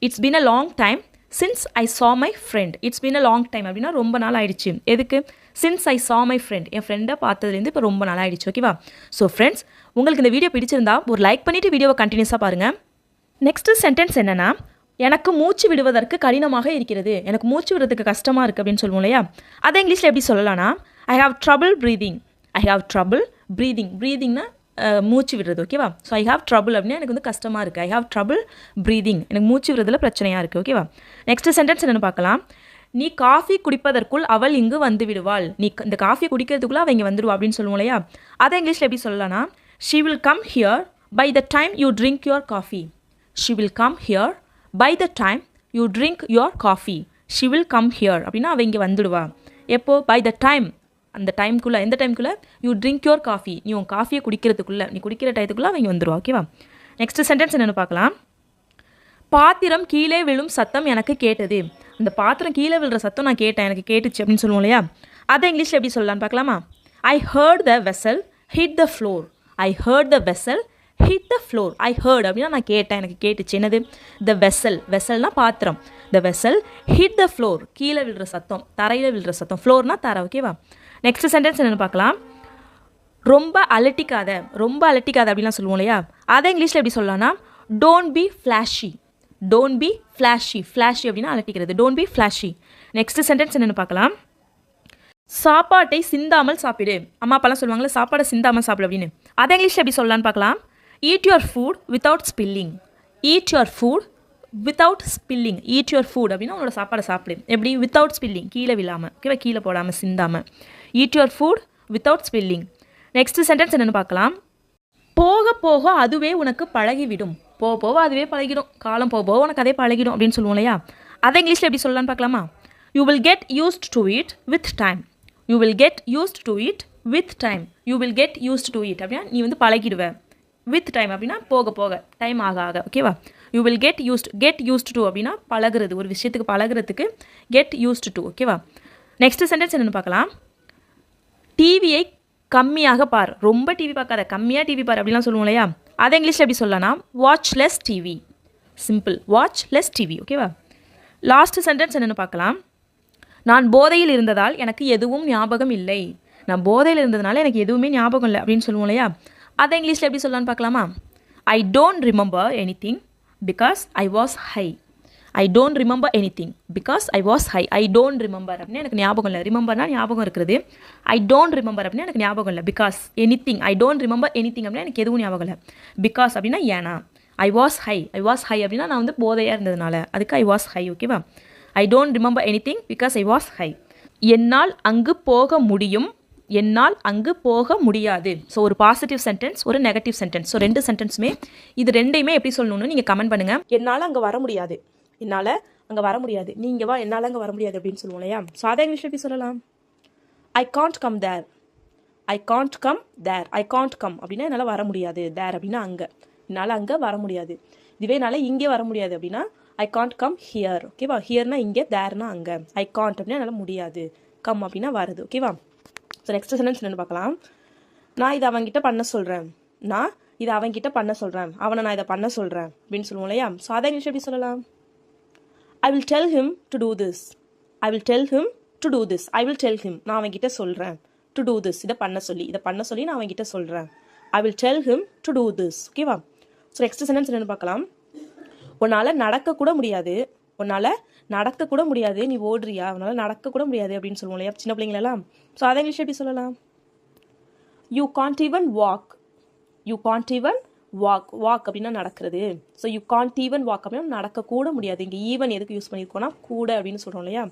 It's been a long time since I saw my friend. It's been a long time அப்படின்னா ரொம்ப நாள் ஆயிடுச்சு. எதுக்கு? since I saw my friend. என் ஃப்ரெண்டை பார்த்ததுலேருந்து இப்போ ரொம்ப நாள் ஆயிடுச்சு. ஓகேவா? ஸோ ஃப்ரெண்ட்ஸ், உங்களுக்கு இந்த வீடியோ பிடிச்சிருந்தா ஒரு லைக் பண்ணிவிட்டு வீடியோவை கண்டினியூஸாக பாருங்கள். நெக்ஸ்ட் சென்டென்ஸ் என்னென்னா, எனக்கு மூச்சு விடுவதற்கு கடினமாக இருக்கிறது. எனக்கு மூச்சு விடுறதுக்கு கஷ்டமாக இருக்குது அப்படின்னு சொல்லுவோம் இல்லையா? அதை இங்கிலீஷில் எப்படி சொல்லலாம்னா, I have trouble breathing. I have trouble breathing. breathingனா மூச்சு விடுறது. ஓகேவா? ஸோ I have trouble அப்படின்னா எனக்கு வந்து கஷ்டமாக இருக்குது. I have trouble breathing. எனக்கு மூச்சு விடுறதுல பிரச்சனையாக இருக்குது. ஓகேவா? நெக்ஸ்ட் சென்டென்ஸ் என்னென்னு பார்க்கலாம். நீ காஃபி குடிப்பதற்குள் அவள் இங்கு வந்து விடுவாள். நீ இந்த காஃபி குடிக்கிறதுக்குள்ளே அவள் இங்கே வந்துடுவா அப்படின்னு சொல்லுவோம் இல்லையா? அதை இங்கிலீஷில் எப்படி சொல்லலாம்னா, she will come here By the time you drink your coffee, she will come here. By the time you drink your coffee, she will come here. அப்படின்னா அவ இங்கே வந்துடுவா. எப்போ? By the time, அந்த டைம்குள்ளே, எந்த டைம்குள்ளே? யூ ட்ரிங்க் யோர் காஃபி, நீ உன் காஃபியை குடிக்கிறதுக்குள்ளே, நீ குடிக்கிற டயத்துக்குள்ளே அவங்க வந்துடுவா. ஓகேவா? நெக்ஸ்ட் சென்டென்ஸ் என்னென்னு பார்க்கலாம். பாத்திரம் கீழே விழும் சத்தம் எனக்கு கேட்டது. அந்த பாத்திரம் கீழே விழுற சத்தம் நான் கேட்டேன், எனக்கு கேட்டுச்சு அப்படின்னு சொல்லுவோம் இல்லையா? அதை இங்கிலீஷில் எப்படி சொல்லலான்னு பார்க்கலாமா? I heard the vessel hit the floor. I heard the vessel hit the floor. I heard அப்படின்னா நான் கேட்டேன், எனக்கு கேட்டுச்சு. என்னது? The vessel. vesselனா பாத்திரம். The vessel hit the floor. கீழே விழுற சத்தம், தரையில் விழுற சத்தம். ஃப்ளோர்னா தரை. ஓகேவா? நெக்ஸ்ட் சென்டென்ஸ் என்னென்னு பார்க்கலாம். ரொம்ப அலட்டிக்காத, ரொம்ப அலட்டிக்காத அப்படின்லாம் சொல்லுவோம் இல்லையா? அதை இங்கிலீஷில் எப்படி சொல்லலாம்னா don't be flashy. Don't be flashy. Flashy அப்படின்னா அலட்டிக்கிறது. Don't be flashy. Next sentence என்னென்னு பார்க்கலாம். சாப்பாட்டை சிந்தாமல் சாப்பிடு. அம்மா அப்பாலாம் சொல்லுவாங்களே சாப்பாடை சிந்தாமல் சாப்பிடு அப்படின்னு. அதை இங்கிலீஷில் எப்படி சொல்லலான்னு பார்க்கலாம். Eat your food without spilling. Eat your food without spilling. Eat your food அப்படின்னா உங்களோட சாப்பாடை சாப்பிடு. எப்படி? வித்தவுட் ஸ்பில்லிங், கீழே விழாமல். ஓகேவா? கீழே போடாமல், சிந்தாமல். Eat your food without spilling. Next sentence என்னென்னு பார்க்கலாம். போக போக அதுவே உனக்கு பழகிவிடும். போக போக அதுவே பழகிடும். காலம் போக போக உனக்கு அதே பழகிடும் அப்படின்னு சொல்லுவோம் இல்லையா? அதை இங்கிலீஷில் எப்படி சொல்லலான்னு பார்க்கலாமா. You will get used to it with time. You will get used to it with time. You will get used to it அப்படின்னா நீ வந்து பழகிடுவ. வித் டைம் அப்படின்னா போக போக, டைம் ஆக ஆக. ஓகேவா? You will get used to அப்படின்னா பழகிறது, ஒரு விஷயத்துக்கு பழகிறதுக்கு கெட் யூஸ்ட் டு. ஓகேவா? நெக்ஸ்ட் சென்டென்ஸ் என்னென்னு பார்க்கலாம். டிவியை கம்மியாக பார். ரொம்ப டிவி பார்க்காத, கம்மியாக டிவி பார் அப்படிலாம் சொல்லுவோம் இல்லையா? அதை இங்கிலீஷில் எப்படி சொல்லலாம். Watch less TV. Simple. Watch less TV. ஓகேவா? லாஸ்ட் சென்டென்ஸ் என்னென்னு பார்க்கலாம். நான் போதையில் இருந்ததால் எனக்கு எதுவும் ஞாபகம் இல்லை. நான் போதையில் இருந்ததுனால எனக்கு எதுவுமே ஞாபகம் இல்லை அப்படின்னு சொல்லுவோம் இல்லையா? அதை இங்கிலீஷில் எப்படி சொல்லலான்னு பார்க்கலாமா. ஐ don't remember anything because I was high. I don't remember anything because I was high. I don't remember அப்படின்னா எனக்கு ஞாபகம் இல்லை. ரிமெம்பர்னா ஞாபகம் இருக்கிறது. ஐ டோன்ட் ரிமெம்பர் அப்படின்னா எனக்கு ஞாபகம் இல்லை. Because anything. I don't remember anything அப்படின்னா எனக்கு எதுவும் ஞாபகம் இல்லை. பிகாஸ் அப்படின்னா ஏன்னா. ஐ was high. I was high அப்படின்னா நான் வந்து போதையாக இருந்ததுனால, அதுக்கு ஐ வாஸ் ஹை. ஓகேவா? I don't remember anything because I was high. என்னால் அங்கு போக முடியும், என்னால் அங்கு போக முடியாது. ஸோ ஒரு பாசிட்டிவ் சென்டென்ஸ், ஒரு நெகட்டிவ் சென்டென்ஸ். ஸோ ரெண்டு சென்டென்ஸுமே, இது ரெண்டையுமே எப்படி சொல்லணும்னு நீங்கள் கமெண்ட் பண்ணுங்கள். என்னால் அங்கே வர முடியாது, என்னால் அங்கே வர முடியாது. நீங்கள் வா, என்னால் அங்கே வர முடியாது அப்படின்னு சொல்லுவோம் இல்லையா? ஸோ அதை இங்கிலீஷ் எப்படி சொல்லலாம். I can't come there. I can't come there. I can't come அப்படின்னா என்னால் வர முடியாது. தேர் அப்படின்னா அங்கே, என்னால் அங்கே வர முடியாது. இதுவே என்னால் இங்கே வர முடியாது அப்படின்னா ஐ காண்ட் கம் ஹியர். ஓகேவா? ஹியர்னா இங்கே, தேர்னா அங்கே. ஐ காண்ட் அப்படின்னா என்னால் முடியாது, கம் அப்படின்னா வருது. ஓகேவா? ஸோ நெக்ஸ்ட் சென்டென்ஸ் என்னென்னு பார்க்கலாம். நான் இதை அவன்கிட்ட பண்ண சொல்கிறேன். நான் இதை அவன்கிட்ட பண்ண சொல்கிறேன். அவனை நான் இதை பண்ண சொல்கிறேன் அப்படின்னு சொல்லுவோம் இல்லையா? ஸோ அதை இங்கிலீஷ் எப்படி சொல்லலாம். I will tell him to do this. I will tell him to do this. I will tell him, நான் அவன்கிட்ட சொல்கிறேன். டு டூ திஸ், இதை பண்ண சொல்லி நான் அவன்கிட்ட சொல்கிறேன். I will tell him to do this. ஓகேவா? ஸோ நெக்ஸ்ட் சென்டென்ஸ் என்னென்னு பார்க்கலாம். உன்னால் நடக்கக்கூட முடியாது. உன்னால் நடக்கக்கூட முடியாது, நீ ஓடுறியா, உன்னால் நடக்கக்கூட முடியாது அப்படின்னு சொல்லுவோம் இல்லையா சின்ன பிள்ளைங்களெல்லாம்? ஸோ அதை இங்கிலீஷ் எப்படி சொல்லலாம். You can't even walk. You can't even walk. Walk அப்படின்னா நடக்கிறது. So you can't even walk அப்படின்னா நடக்கக்கூட முடியாது. இங்கே ஈவன் எதுக்கு யூஸ் பண்ணியிருக்கோன்னா கூட அப்படின்னு சொல்கிறோம் இல்லையா?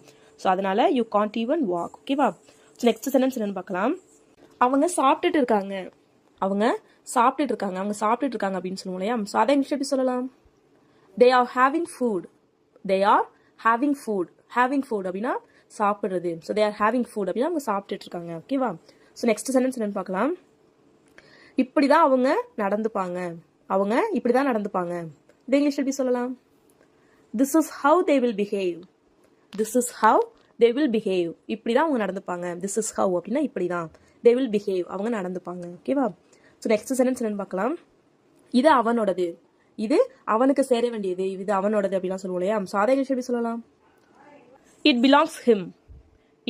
ஸோ அதனால் யூ காண்ட் ஈவன் வாக். ஓகேவா? ஸோ நெக்ஸ்ட் சென்டென்ஸ் என்னென்னு பார்க்கலாம். அவங்க சாப்பிட்டுட்டு இருக்காங்க. அவங்க சாப்பிட்டுட்டு இருக்காங்க. அவங்க சாப்பிட்டுட்டு இருக்காங்க அப்படின்னு சொல்லுவோம் இல்லையா? ஸோ அதை இங்கிலீஷ் எப்படி சொல்லலாம். they are having food. they are having food. having food அப்படின்னா சாப்பிட்றது. So they are having food அப்படின்னா அவங்க சாப்பிட்டுட்டு இருக்காங்க. ஓகேவா? ஸோ நெக்ஸ்ட் சென்டென்ஸ் என்னன்னு பார்க்கலாம். இப்படி தான் அவங்க நடந்துப்பாங்க. அவங்க இப்படி தான் நடந்துப்பாங்க. இதை இங்கிலீஷ் எப்படி சொல்லலாம். this is how they will behave. this is how they will behave. இப்படி தான் அவங்க நடந்துப்பாங்க. this is how அப்படின்னா இப்படி தான். they will behave, அவங்க நடந்துப்பாங்க. ஓகேவா? ஸோ நெக்ஸ்ட் சென்டென்ஸ் என்னன்னு பார்க்கலாம். இது அவனோடது. இது அவனுக்கு சேர வேண்டியது. இது அவனோடது அப்படிலாம் சொல்லுவோம் இல்லையா? ஸோ அதை இங்கிலீஷ் எப்படி சொல்லலாம். It belongs him.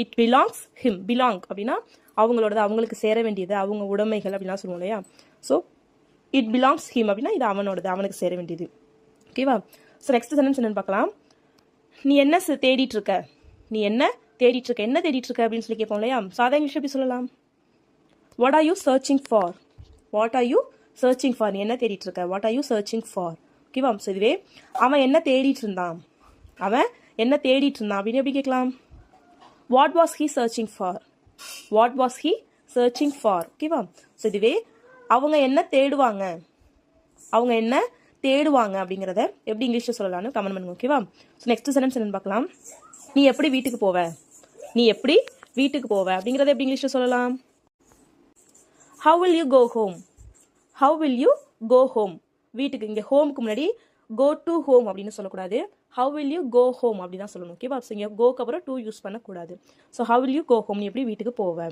It belongs him. Belong அப்படின்னா அவங்களோடது, அவங்களுக்கு சேர வேண்டியது, அவங்க உடைமைகள் அப்படிலாம் சொல்லுவோம் இல்லையா? ஸோ இட் பிலாங்ஸ் ஹிம் அப்படின்னா இது அவனோடது, அவனுக்கு சேர வேண்டியது. ஓகேவா? ஸோ நெக்ஸ்ட் சென்டென்ஸ் என்னன்னு பார்க்கலாம். நீ என்ன தேடிட்டு இருக்க. நீ என்ன தேடிட்டு இருக்க. என்ன தேடிட்டு இருக்க அப்படின்னு சொல்லி கேட்போம் இல்லையா? ஸோ அதை இங்கிலீஷ் எப்படி சொல்லலாம். What are you searching for. What are you searching for. நீ என்ன தேடிட்டு இருக்க. What are you searching for. ஓகேவா? ஸோ இதுவே அவன் என்ன தேடிட்டு இருந்தான். அவன் என்ன தேடிட்டு இருந்தான் அப்படின்னு எப்படி கேட்கலாம். What was he searching for. What was he searching for. ஓகேவா? ஸோ இதுவே அவங்க என்ன தேடுவாங்க. அவங்க என்ன தேடுவாங்க அப்படிங்கிறத எப்படி இங்கிலீஷில் சொல்லலாம்னு கமெண்ட் பண்ணுங்க. ஓகேவா? ஸோ நெக்ஸ்ட் சென்டென்ஸ் என்னன்னு பார்க்கலாம். நீ எப்படி வீட்டுக்கு போவ, நீ எப்படி வீட்டுக்கு போவ அப்படிங்கிறத எப்படி இங்கிலீஷில் சொல்லலாம். How will you go home? How will you go home? வீட்டுக்கு இங்கே ஹோமுக்கு முன்னாடி go to home அப்படின்னு சொல்லக்கூடாது. How will you go home அப்படி தான் சொல்லணும். ஓகேவா? ஸோ இங்கே கோக்கு அப்புறம் to யூஸ் பண்ணக்கூடாது. So how will you go home? நீ எப்படி வீட்டுக்கு போவ,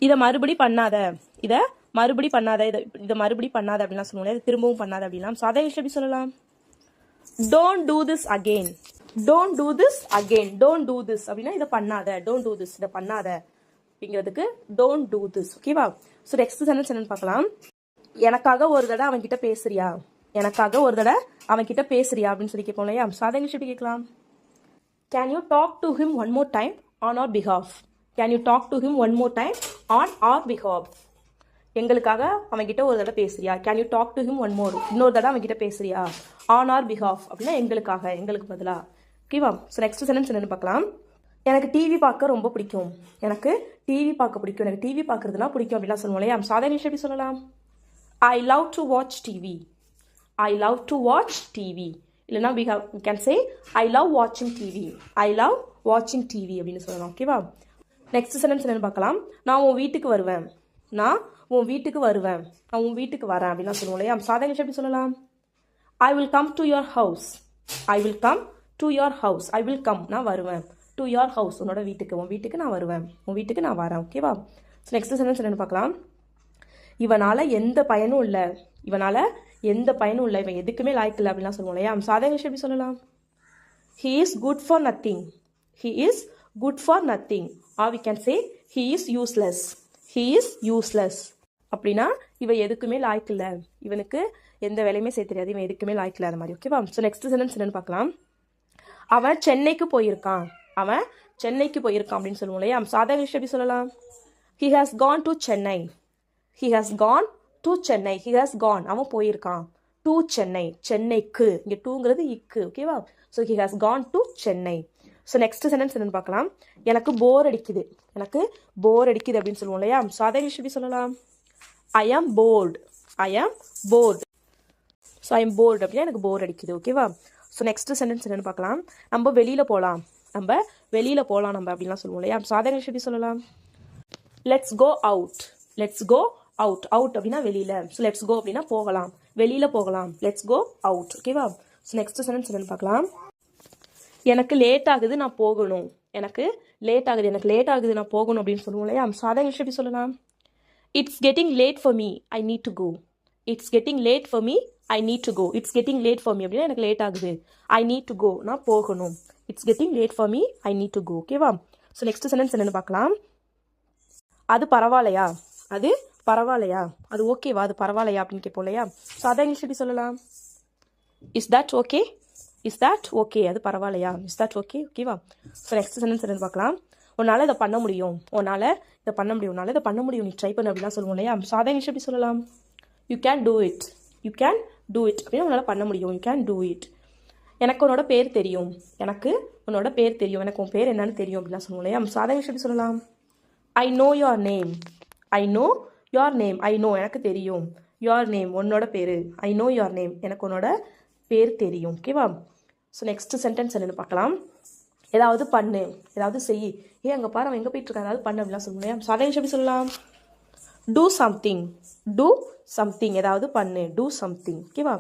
இதை மறுபடி பண்ணாத, இதை மறுபடி பண்ணாத, இதை மறுபடி பண்ணாத அப்படின்லாம் சொல்லுவோம். இதை திரும்பவும் பண்ணாத அப்படின்னா ஸோ அதை எப்படி சொல்லலாம். Don't do this again. Don't do this again. Don't do this அப்படின்னா இதை பண்ணாத. Don't do this, இதை பண்ணாத அப்படிங்கிறதுக்கு don't do this. ஓகேவா? ஸோ நெக்ஸ்ட் சென்டென்ஸ் என்னன்னு பார்க்கலாம். எனக்காக ஒரு தடவை அவன் கிட்ட பேசுறியா, எனக்காக ஒரு தடவை அவன் கிட்ட பேசுறியா அப்படின்னு சொல்லி கேட்போம் இல்லையா. ஸோ அதை இங்கிலீஷ் எப்படி கேட்கலாம். Can you talk to him one more time on our behalf? Can you talk to him one more time on our behalf? எங்களுக்காக அவன் கிட்ட ஒரு தடவை பேசுறியா. Can you talk to him one more? இன்னொரு தடவை அவன் கிட்ட பேசுறியா. On our behalf அப்படின்னா எங்களுக்காக, எங்களுக்கு பதிலா. ஓகேவா? ஸோ நெக்ஸ்ட் சென்டென்ஸ் என்னன்னு பார்க்கலாம். எனக்கு டிவி பார்க்க ரொம்ப பிடிக்கும், எனக்கு டிவி பார்க்க பிடிக்கும், எனக்கு டிவி பார்க்கறதுனா பிடிக்கும் அப்படிலாம் சொல்லுவோம் இல்லையா. ஸோ அதை இங்கிலீஷ் எப்படி சொல்லலாம். I love to watch TV. I love to watch TV. இல்லைனா we can say I love watching TV. I love watching TV அப்படின்னு சொல்லலாம். ஓகேவா? நெக்ஸ்ட் சென்டென்ஸ் என்னன்னு பார்க்கலாம். நான் உன் வீட்டுக்கு வருவேன், நான் உன் வீட்டுக்கு வருவேன், நான் உன் வீட்டுக்கு வரேன் அப்படிலாம் சொல்லுவோம் இல்லையா. ஸோ அதை எப்படி சொல்லலாம். I will come to your house. I will come to your house. I will come நான் வருவேன். To your house உன்னோட வீட்டுக்கு, உன் வீட்டுக்கு நான் வருவேன், உன் வீட்டுக்கு நான் வரேன். ஓகேவா? ஸோ நெக்ஸ்ட் சென்டென்ஸ் என்னன்னு பார்க்கலாம். இவனால எந்த பயனும் இல்லை, இவனால எந்த பயனும் இல்லை, இவன் எதுக்குமே லாய்க்கு இல்லை அப்படிலாம் சொல்லுவோம் இல்லையா. ஸோ அதை எப்படி சொல்லலாம். He is good for nothing. He is good for nothing. Or we can say he is useless. He is useless. அப்படின்னா இவன் எதுக்குமே லாய்க்கு இல்லை, இவனுக்கு எந்த வேலையுமே செய்ய தெரியாது, இவன் எதுக்குமே லாய்க்கு இல்லை அது மாதிரி. ஓகேவா? ஸோ நெக்ஸ்ட் சென்டென்ஸ் என்னன்னு பார்க்கலாம். அவன் சென்னைக்கு போயிருக்கான், அவன் சென்னைக்கு போயிருக்கான் அப்படின்னு சொல்லுவோம் இல்லையா. ஸோ அதை எப்படி சொல்லலாம். He has gone to Chennai. He has gone to Chennai. He has gone அவன் போயிருக்கான். To Chennai சென்னைக்கு, இங்கே டூங்கிறது இக்கு. ஓகேவா? So he has gone to Chennai. So next sentence என்னன்னு பார்க்கலாம். எனக்கு போர் அடிக்குது, எனக்கு போர் அடிக்குது அப்படின்னு சொல்லுவோம் இல்லையா. ஸோ அதை எப்படி சொல்லலாம். I am bored. I am bored. So I am bored அப்படின்னா எனக்கு போர் அடிக்குது. ஓகேவா? ஸோ நெக்ஸ்ட் சென்டென்ஸ் என்னன்னு பார்க்கலாம். நம்ம வெளியில் போகலாம், நம்ம வெளியில் போகலாம் நம்ம அப்படின்லாம் சொல்லுவோம் இல்லையா. ஸோ அதை எப்படி சொல்லலாம். Let's go out. Let's go out. Out அப்படின்னா வெளியில். ஸோ லெட்ஸ் கோ அப்படின்னா போகலாம், வெளியில் போகலாம். Let's go out. ஓகேவா? ஸோ நெக்ஸ்ட் சென்டென்ஸ் என்னன்னு பார்க்கலாம். எனக்கு லேட் ஆகுது நான் போகணும், எனக்கு லேட் ஆகுது, எனக்கு லேட் ஆகுது நான் போகணும் அப்படின்னு சொல்லுவோம் இல்லையா. ஸோ அதை எப்படி சொல்லலாம். It's getting late for me, I need to go. It's getting late for me, I need to go. It's getting late for me அப்படின்னா எனக்கு லேட் ஆகுது, ஐ நீட் டு கோ நான் போகணும். It's getting late for me, I need to go. ஓகேவா? So next sentence என்னன்னு பார்க்கலாம். அது பரவாயில்லையா, அது பரவாயில்லையா, அது ஓகேவா, அது பரவாயில்லையா அப்படின்னு கேட்போம் இல்லையா. ஸோ அதை இங்கிலீஷ் எப்படி சொல்லலாம். Is that okay, is that okay, அது பரவாயில்லையா, இஸ் தட் ஓகே. ஓகேவா? ஸோ நெக்ஸ்ட் சென்டென்ஸ் என்னன்னு பார்க்கலாம். உன்னால் இதை பண்ண முடியும், உன்னால் இதை பண்ண முடியும், உன்னால் இதை பண்ண முடியும், நீ ட்ரை பண்ணு அப்படிலாம் சொல்லுவோம் இல்லையா. ஸோ அதை இங்கிலீஷ் எப்படி சொல்லலாம். You can do it. You can do it அப்படின்னா உன்னால் பண்ண முடியும், யூ கேன் டூ இட். எனக்கு உன்னோட பேர் தெரியும், எனக்கு உன்னோட பேர் தெரியும், எனக்கு உன் பேர் என்னன்னு தெரியும் அப்படிலாம் சொல்லுவோம் இல்லையா. ஸோ அதை இங்கிலீஷ் எப்படி சொல்லலாம். I know your name. I know your name. I know எனக்கு தெரியும், யுவர் நேம் உன்னோட பேர். ஐ நோ யுவர் நேம் எனக்கு உன்னோட பேர் தெரியும். ஓகேவா? ஸோ நெக்ஸ்ட் சென்டென்ஸ் என்னென்னு பார்க்கலாம். ஏதாவது பண்ணு, ஏதாவது செய், ஏன் அங்கே பாரு அவன் எங்கே போயிட்டு இருக்கான், ஏதாவது பண்ணு அப்படிலாம் சொல்லுவோம் இல்லையா. ஸோ அதை எப்படி சொல்லலாம். Do something. டூ சம்திங் ஏதாவது பண்ணு, டூ சம்திங். ஓகேவா?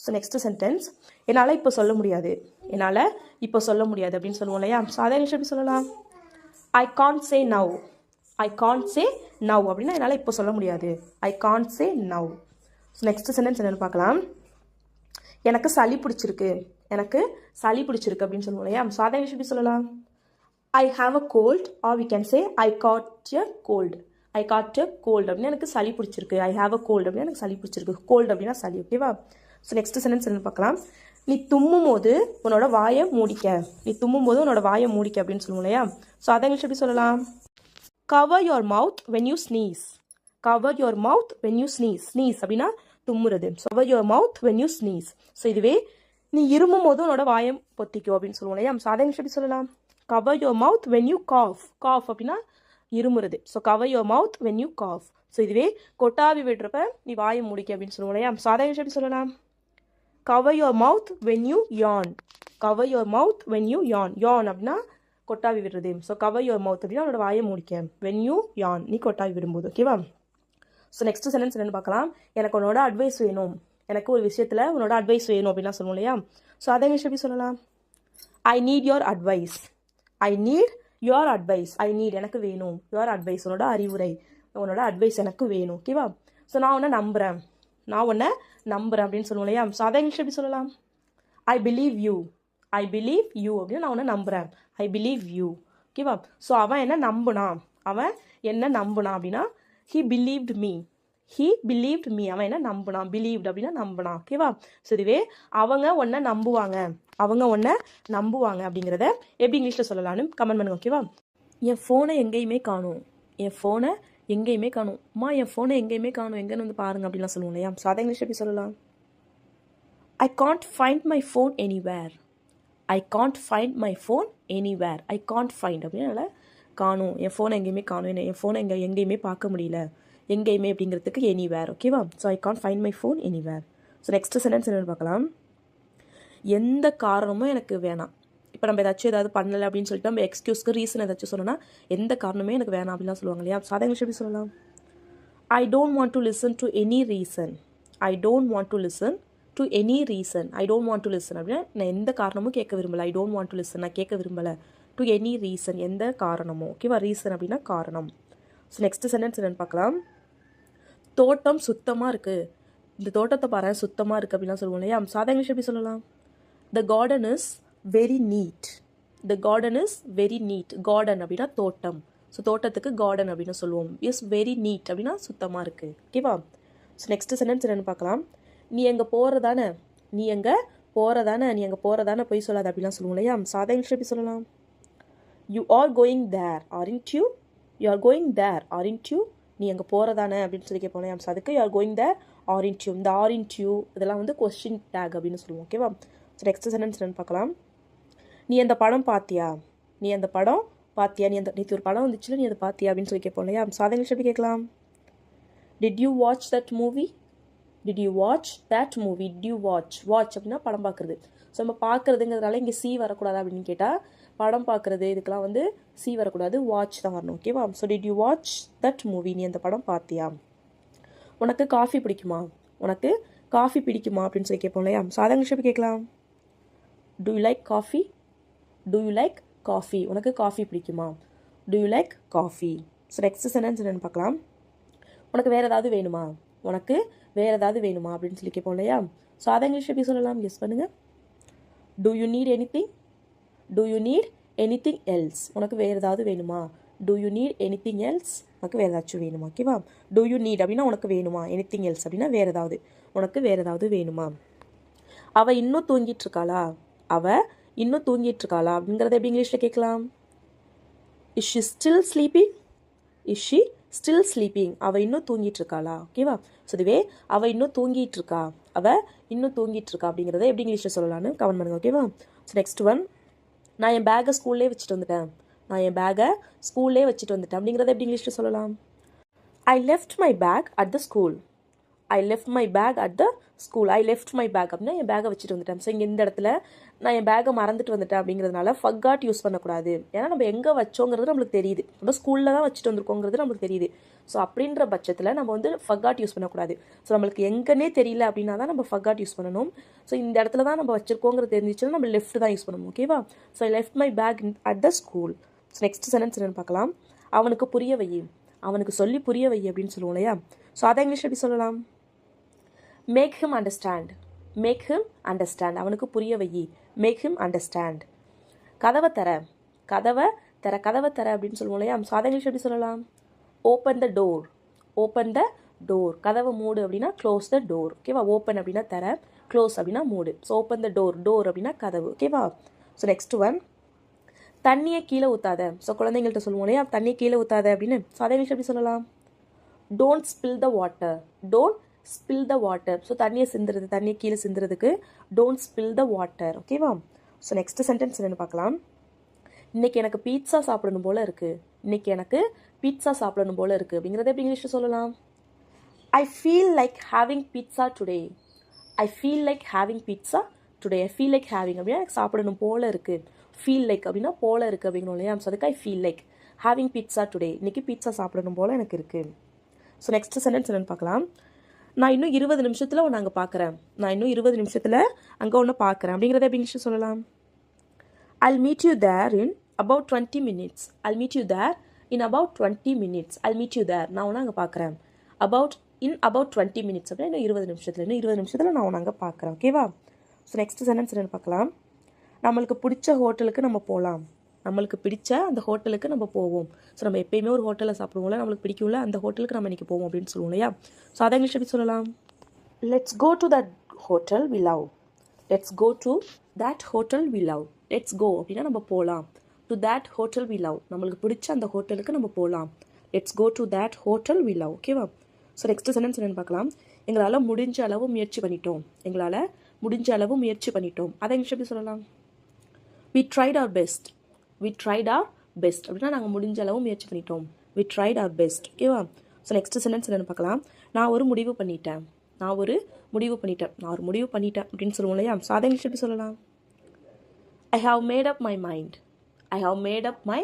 So next sentence. என்னால் இப்போ சொல்ல முடியாது, என்னால் இப்போ சொல்ல முடியாது அப்படின்னு சொல்லுவோம் இல்லையா. ஸோ அதை எப்படி சொல்லலாம். I can't say now. I can't say now அப்படின்னா என்னால் இப்போ சொல்ல முடியாது, I can't say now. So next sentence என்னென்னு பார்க்கலாம். எனக்கு சளி பிடிச்சிருக்கு, எனக்கு சளி பிடிச்சிருக்கு அப்படின்னு சொல்லுவோம் இல்லையா. ஸோ அதை எப்படி சொல்லலாம். I have a cold. Or we can say I got a cold. I got a cold அப்படின்னா எனக்கு சளி பிடிச்சிருக்கு. ஐ ஹாவ் அ கோல்டு அப்படின்னா எனக்கு சளி பிடிச்சிருக்கு. கோல்டு அப்படின்னா சளி. ஓகேவா? ஸோ நெக்ஸ்ட் சென்டென்ஸ் என்னென்னு பார்க்கலாம். நீ தும்மும் போது உன்னோட வாயை மூடிக்க. நீ தும்மும் போது உன்னோட வாயை மூடிக்க அப்படின்னு சொல்லுவோம் இல்லையா. ஸோ அதை எப்படி சொல்லலாம். Cover your mouth when you sneeze. Cover your mouth when you sneeze. Sneeze அப்படின்னா தும்முறது. Cover your mouth when you sneeze. So இதுவே நீ இருமும் போது உன்னோட வாயை பொத்திக்கோ அப்படின்னு சொல்லுவோம் இல்லையா. ஸோ அதை எப்படி சொல்லலாம். Cover your mouth when you cough. Cough அப்படின்னா இருமுறது. So cover your mouth when you cough. So இதுவே கொட்டாவி விடுறப்ப நீ வாயை மூடிக்க அப்படின்னு சொல்லுவோம் இல்லையா. ஸோ அதை எப்படி சொல்லலாம்? cover your mouth when you yawn. cover your mouth when you yawn. yawn அப்படின்னா கொட்டாவி விடுறது. ஸோ cover your mouth அப்படின்னா உன்னோட வாயை மூடிக்க. when you yawn நீ கொட்டாவி விடும்போது. ஓகேவா? ஸோ நெக்ஸ்ட் சென்டென்ஸ் என்னன்னு பார்க்கலாம். எனக்கு உன்னோட அட்வைஸ் வேணும், எனக்கு ஒரு விஷயத்தில் உன்னோட அட்வைஸ் வேணும் அப்படின்னா சொல்லுவோம் இல்லையா. ஸோ அதை எப்படி சொல்லலாம்? I need your advice. I need your advice. I need எனக்கு வேணும், யோர் அட்வைஸ் உன்னோட அறிவுரை, உன்னோட அட்வைஸ் எனக்கு வேணும். ஓகேவா? ஸோ நான் உன்னை நம்புகிறேன், நான் உன்னை நம்புகிறேன் அப்படின்னு சொல்லுவோம் இல்லையா. ஸோ அதை எப்படி சொல்லலாம்? I believe you. I believe you அப்படின்னு நான் உன்னை நம்புகிறேன். I believe you. ஓகேவா? ஸோ அவன் என்ன நம்புனான், அவன் என்ன நம்புனான் அப்படின்னா he believed me. he believed me. அவன் என்ன நம்புனான், believed அப்படின்னா நம்புனான். ஓகேவா? ஸோ இதுவே அவங்க ஒன்றை நம்புவாங்க, அவங்க ஒன்றை நம்புவாங்க அப்படிங்கிறத எப்படி இங்கிலீஷில் சொல்லலாம்னு கமெண்ட் பண்ணுங்க. ஓகேவா? என் ஃபோனை எங்கேயுமே காணும், என் ஃபோனை எங்கேயுமே காணும், அம்மா என் ஃபோனை எங்கேயுமே காணும், எங்கேன்னு வந்து பாருங்க அப்படின்லாம் சொல்லுவோம் இல்லையா. ஸோ அதை இங்கிலீஷ் எப்படி சொல்லலாம்? I Gantt find my phone anywhere. I can't find my phone anywhere. I can't find அப்படின்னா காணும், என் ஃபோனை எங்கேயுமே காணும், என் ஃபோனை எங்கேயுமே பார்க்க முடியல, எங்கேயுமே அப்படிங்கிறதுக்கு எனிவேர். ஓகேவா? So I can't find my phone anywhere. So next sentence என்னென்னு பார்க்கலாம். எந்த காரணமும் எனக்கு வேணாம். இப்போ நம்ம ஏதாச்சும் பண்ணலை அப்படின்னு சொல்லிட்டு நம்ம எக்ஸ்கியூஸ்க்கு ரீசன் ஏதாச்சும் சொன்னோன்னா எந்த காரணமே எனக்கு வேணாம் அப்படின்லாம் சொல்லுவாங்க இல்லையா. ஸோ அதை இங்கிலீஷ் எப்படி சொல்லலாம்? I don't want to listen to any reason. I don't want to listen to any reason. I don't want to listen அப்படின்னா நான் எந்த காரணமும் கேட்க விரும்பலை. I don't want to listen நான் கேட்க விரும்பலை. டு எனி ரீசன் எந்த காரணமோ. ஓகேவா? ரீசன் அப்படின்னா காரணம். ஸோ நெக்ஸ்ட் சென்டென்ஸ் என்னென்னு பார்க்கலாம். தோட்டம் சுத்தமாக இருக்குது, இந்த தோட்டத்தை பாரு சுத்தமாக இருக்குது அப்படின்லாம் சொல்லுவோம் இல்லையா. ஸோ அதை இங்கிலீஷ் எப்படி சொல்லலாம்? The garden is very neat. The garden is very neat. Garden அப்படின்னா தோட்டம். ஸோ தோட்டத்துக்கு கார்டன் அப்படின்னு சொல்லுவோம். இஸ் வெரி நீட் அப்படின்னா சுத்தமாக இருக்குது. ஓகேவா? ஸோ நெக்ஸ்ட் சென்டென்ஸ் என்னென்னு பார்க்கலாம். நீ எங்கே போகிறதானே, நீ எங்கே போகிறதானே, நீ எங்கே போகிறதானே போய் சொல்லாது அப்படிலாம் சொல்லுவோம் இல்லையா. ஸோ அதை இங்கிலீஷ் எப்படி சொல்லலாம்? You are going there aren't you. You are going there aren't you. நீ அங்கே போகிறதானே அப்படின்னு சொல்லி கேட்போம். ஸோ அதுக்கு you are going there aren't you. இந்த ஆரின்ட் யூ இதெல்லாம் வந்து கொஸ்டின் டேக் அப்படின்னு சொல்லுவோம். ஓகேவா? ஸோ நெக்ஸ்ட் சென்டென்ஸ் என்னென்னு பார்க்கலாம். நீ அந்த படம் பார்த்தியா, நீ அந்த படம் பார்த்தியா, நேற்று ஒரு படம் வந்துச்சுல நீ அதை பார்த்தியா அப்படின்னு சொல்லி கேட்போம் இல்லையா. ஸோ அதை இங்கிலீஷ் எப்படி கேட்கலாம்? Did you watch that movie. Did you watch that movie. Did you watch. Watch அப்படின்னா படம் பார்க்குறது. ஸோ நம்ம பார்க்குறதுங்கிறதுனால இங்கே சி வரக்கூடாது அப்படின்னு கேட்டால் படம் பார்க்குறது இதுக்கெல்லாம் வந்து சி வரக்கூடாது, வாட்ச் தான் வரணும். ஓகேவா? So did you watch that movie. நீ அந்த படம் பார்த்தியா. உனக்கு காஃபி பிடிக்குமா, உனக்கு காஃபி பிடிக்குமா அப்படின்னு சொல்லி கேட்போம் இல்லையா. ஸோ அதை இங்கிலீஷ் கேட்கலாம். Do you like coffee. Do you like coffee. உனக்கு காஃபி பிடிக்குமா. Do you like coffee. So next sentence என்னென்னு பார்க்கலாம். உனக்கு வேறு ஏதாவது வேணுமா, உனக்கு வேறு ஏதாவது வேணுமா அப்படின்னு சொல்லி கேட்போம் இல்லையா. ஸோ அதை இங்கிலீஷ் எப்படி சொல்லலாம்? கெஸ் பண்ணுங்கள். Do you need anything. Do you need anything else. உனக்கு வேறு ஏதாவது வேணுமா. Do you need anything else. உனக்கு வேறு ஏதாச்சும் வேணுமா. ஓகேவா? டூ யூ நீட் அப்படின்னா உனக்கு வேணுமா, எனிதிங் எல்ஸ் அப்படின்னா வேறு ஏதாவது, உனக்கு வேறு ஏதாவது வேணுமா. அவள் இன்னும் தூங்கிட்டு இருக்காளா. அவள் இன்னும் தூங்கிட்டு இருக்காளா அப்படிங்கிறத எப்படி இங்கிலீஷில் கேட்கலாம்? Is she still sleeping. Is she still sleeping. அவள் இன்னும் தூங்கிட்டு இருக்காளா. ஓகேவா? ஸோ இதுவே அவள் இன்னும் தூங்கிட்டு இருக்கா, அவள் இன்னும் தூங்கிட்டு இருக்கா அப்படிங்கிறத எப்படி இங்கிலீஷில் சொல்லலான்னு கமெண்ட் பண்ணுங்க. ஓகேவா? So next one. நான் என் பேக்கை ஸ்கூல்லே வச்சுட்டு வந்துட்டேன். நான் என் பேக்கை ஸ்கூல்லே வச்சுட்டு வந்துட்டேன் அப்படிங்கிறத எப்படி இங்கிலீஷில் சொல்லலாம்? I left my bag at the school. I left my bag at the school. I left my bag அப்படின்னா என் பேக்கை வச்சுட்டு வந்துட்டேன். ஸோ இங்கே இந்த இடத்துல நான் என் பேக்கை மறந்துட்டு வந்துட்டேன் அப்படிங்கிறதுனால ஃபர்காட் யூஸ் பண்ணக்கூடாது. ஏன்னா நம்ம எங்கே வச்சோங்கிறது நம்மளுக்கு தெரியுது, நம்ம ஸ்கூலில் தான் வச்சுட்டு வந்திருக்கோங்கிறது நம்மளுக்கு தெரியுது. ஸோ அப்படின்ற பட்சத்தில் நம்ம வந்து ஃபர்காட் யூஸ் பண்ணக்கூடாது. ஸோ நம்மளுக்கு எங்கன்னே தெரியல அப்படின்னா தான் நம்ம ஃபர்காட் யூஸ் பண்ணணும். ஸோ இந்த இடத்துல தான் நம்ம வச்சிருக்கோங்கிறது தெரிஞ்சிச்சுன்னா நம்ம லெஃப்ட் தான் யூஸ் பண்ணணும். ஓகேவா? So I left my bag at the school. So next sentence என்னென்னு பார்க்கலாம். அவனுக்கு புரிய வை. அவனுக்கு சொல்லி புரிய வை அப்படின்னு சொல்லுவோம் இல்லையா. ஸோ அதை இங்கிலீஷ் எப்படி சொல்லலாம்? Make him understand. Make him understand. அவனுக்கு புரிய வை. Make him understand. கதவை தர. கதவை தர. கதவை தர அப்படின்னு சொல்லுவோம் இல்லையா. ஸோ அதை இங்கிலீஷ் எப்படி சொல்லலாம்? Open the door. Open the door. கதவை மூடு அப்படின்னா க்ளோஸ் த டோர். ஓகேவா? ஓப்பன் அப்படின்னா தர, க்ளோஸ் அப்படின்னா மூடு. So open the door. Door அப்படின்னா கதவு. ஓகேவா? So next one. தண்ணியை கீழே ஊற்றாத. ஸோ குழந்தைங்கள்ட்ட சொல்லுவோம் இல்லையா, தண்ணியை கீழே ஊற்றாத அப்படின்னு. ஸோ அதை இங்கிலீஷ் எப்படி சொல்லலாம்? Don't spill the water. Don't spill the water. So தண்ணியை சிந்துறது, தண்ணியை கீழே சிந்துறதுக்கு டோன்ட் ஸ்பில் த வாட்டர். ஓகேவா? ஸோ நெக்ஸ்ட் சென்டென்ஸ் என்னென்னு பார்க்கலாம். இன்னைக்கு எனக்கு பீட்சா சாப்பிடணும் போல இருக்குது. இன்னைக்கு எனக்கு பீட்சா சாப்பிடணும் போல இருக்குது அப்படிங்கிறத எப்படி இங்கிலீஷில் சொல்லலாம்? I feel like having pizza today. I feel like having pizza today. I feel like having அப்படின்னா எனக்கு சாப்பிடணும் போல இருக்குது. Feel like அப்படின்னா போல இருக்குது அப்படிங்கணும் இல்லையா? ஸோ அதுக்கு I feel like having pizza today. இன்னைக்கு பீட்சா சாப்பிடணும் போல எனக்கு இருக்குது. ஸோ நெக்ஸ்ட் சென்டென்ஸ் என்னென்னு பார்க்கலாம். நான் இன்னும் 20 நிமிஷத்தில் ஒன்று அங்கே பார்க்குறேன். நான் இன்னும் 20 நிமிஷத்தில் அங்கே ஒன்று பார்க்குறேன் அப்படிங்கிறத எப்படி இங்கிலீஷில் சொல்லலாம்? I'll meet you there in about 20 minutes. I'll meet you there in about 20 minutes. I'll meet you there. நான் ஒன்று அங்கே பார்க்குறேன். about 20 minutes அப்படின்னா இன்னும் 20 நிமிஷத்தில் நான் உன்னை அங்கே பார்க்குறேன். ஓகேவா? ஸோ நெக்ஸ்ட் சென்டென்ஸ் என்னென்னு பார்க்கலாம். நம்மளுக்கு பிடிச்ச ஹோட்டலுக்கு நம்ம போகலாம். நம்மளுக்கு பிடிச்ச அந்த ஹோட்டலுக்கு நம்ம போவோம். ஸோ நம்ம எப்பயுமே ஒரு ஹோட்டலில் சாப்பிடுவோம்ல, நம்மளுக்கு பிடிக்கும்ல, அந்த ஹோட்டலுக்கு நம்ம இன்றைக்கி போவோம் அப்படின்னு சொல்லுவோம் இல்லையா? ஸோ அதை இங்கிலீஷ் எப்படி சொல்லலாம்? Let's go to that hotel we love. Let's go to that hotel we love. Let's go அப்படின்னா நம்ம போகலாம். To that hotel we love. நம்மளுக்கு பிடிச்ச அந்த ஹோட்டலுக்கு நம்ம போகலாம். Let's go to that hotel we love. ஓகேவா? ஸோ நெக்ஸ்ட் சென்டென்ஸ் என்னென்னு பார்க்கலாம். எங்களால் முடிஞ்ச அளவு முயற்சி பண்ணிட்டோம். எங்களால் முடிஞ்ச அளவு முயற்சி பண்ணிட்டோம். அதை இங்கிலீஷ் எப்படி சொல்லலாம்? we tried our best. we tried our best அப்படின்னா நாங்கள் முடிஞ்ச அளவு முயற்சி பண்ணிட்டோம். we tried our best. ஓகேவா? ஸோ நெக்ஸ்ட் சென்டென்ஸ் என்னென்னு பார்க்கலாம். நான் ஒரு முடிவு பண்ணிட்டேன் அப்படின்னு சொல்லுவோம் இல்லையா? ஸோ அதை இங்கிலீஷ் எப்படி சொல்லலாம்? I have made up my mind. I have made up my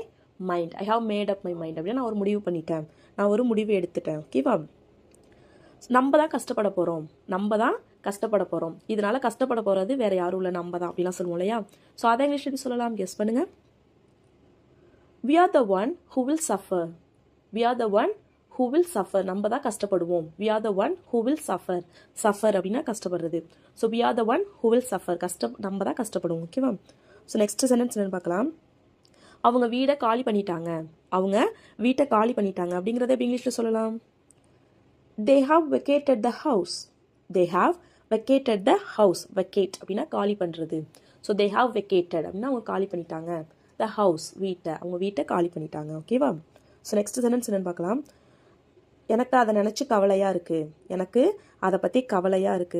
mind. I have made up my mind அப்படின்னா நான் ஒரு முடிவு பண்ணிட்டேன், நான் ஒரு முடிவு எடுத்துட்டேன். ஓகேவா? நம்ம தான் கஷ்டப்பட போகிறோம். இதனால கஷ்டப்பட போகிறது வேற யாரும் இல்லை, நம்ம தான் அப்படிலாம் சொல்லுவோம் இல்லையா? ஸோ அதை இங்கிலீஷ் எப்படி சொல்லலாம்? கெஸ் பண்ணுங்க. we are the one who will suffer. we are the one who will suffer. நம்ம தான் கஷ்டப்படுவோம். we are the one who will suffer. suffer அப்படின்னா கஷ்டப்படுறது. So we are the one who will suffer. நம்ம தான் கஷ்டப்படுவோம். ஓகேவா? ஸோ நெக்ஸ்ட் சென்டென்ஸ் என்னன்னு பார்க்கலாம். அவங்க வீட்டை காலி பண்ணிட்டாங்க அப்படிங்கிறத எப்படி இங்கிலீஷில் சொல்லலாம்? they have vacated the house. vacate அப்படின்னா காலி பண்ணுறது. ஸோ they have vacated அப்படின்னா அவங்க காலி பண்ணிட்டாங்க. the house அவங்க வீட்டை காலி பண்ணிட்டாங்க. ஓகேவா? ஸோ நெக்ஸ்ட் சென்டென்ஸ் என்னன்னு பார்க்கலாம். எனக்கு அதை நினச்சி கவலையாக இருக்குது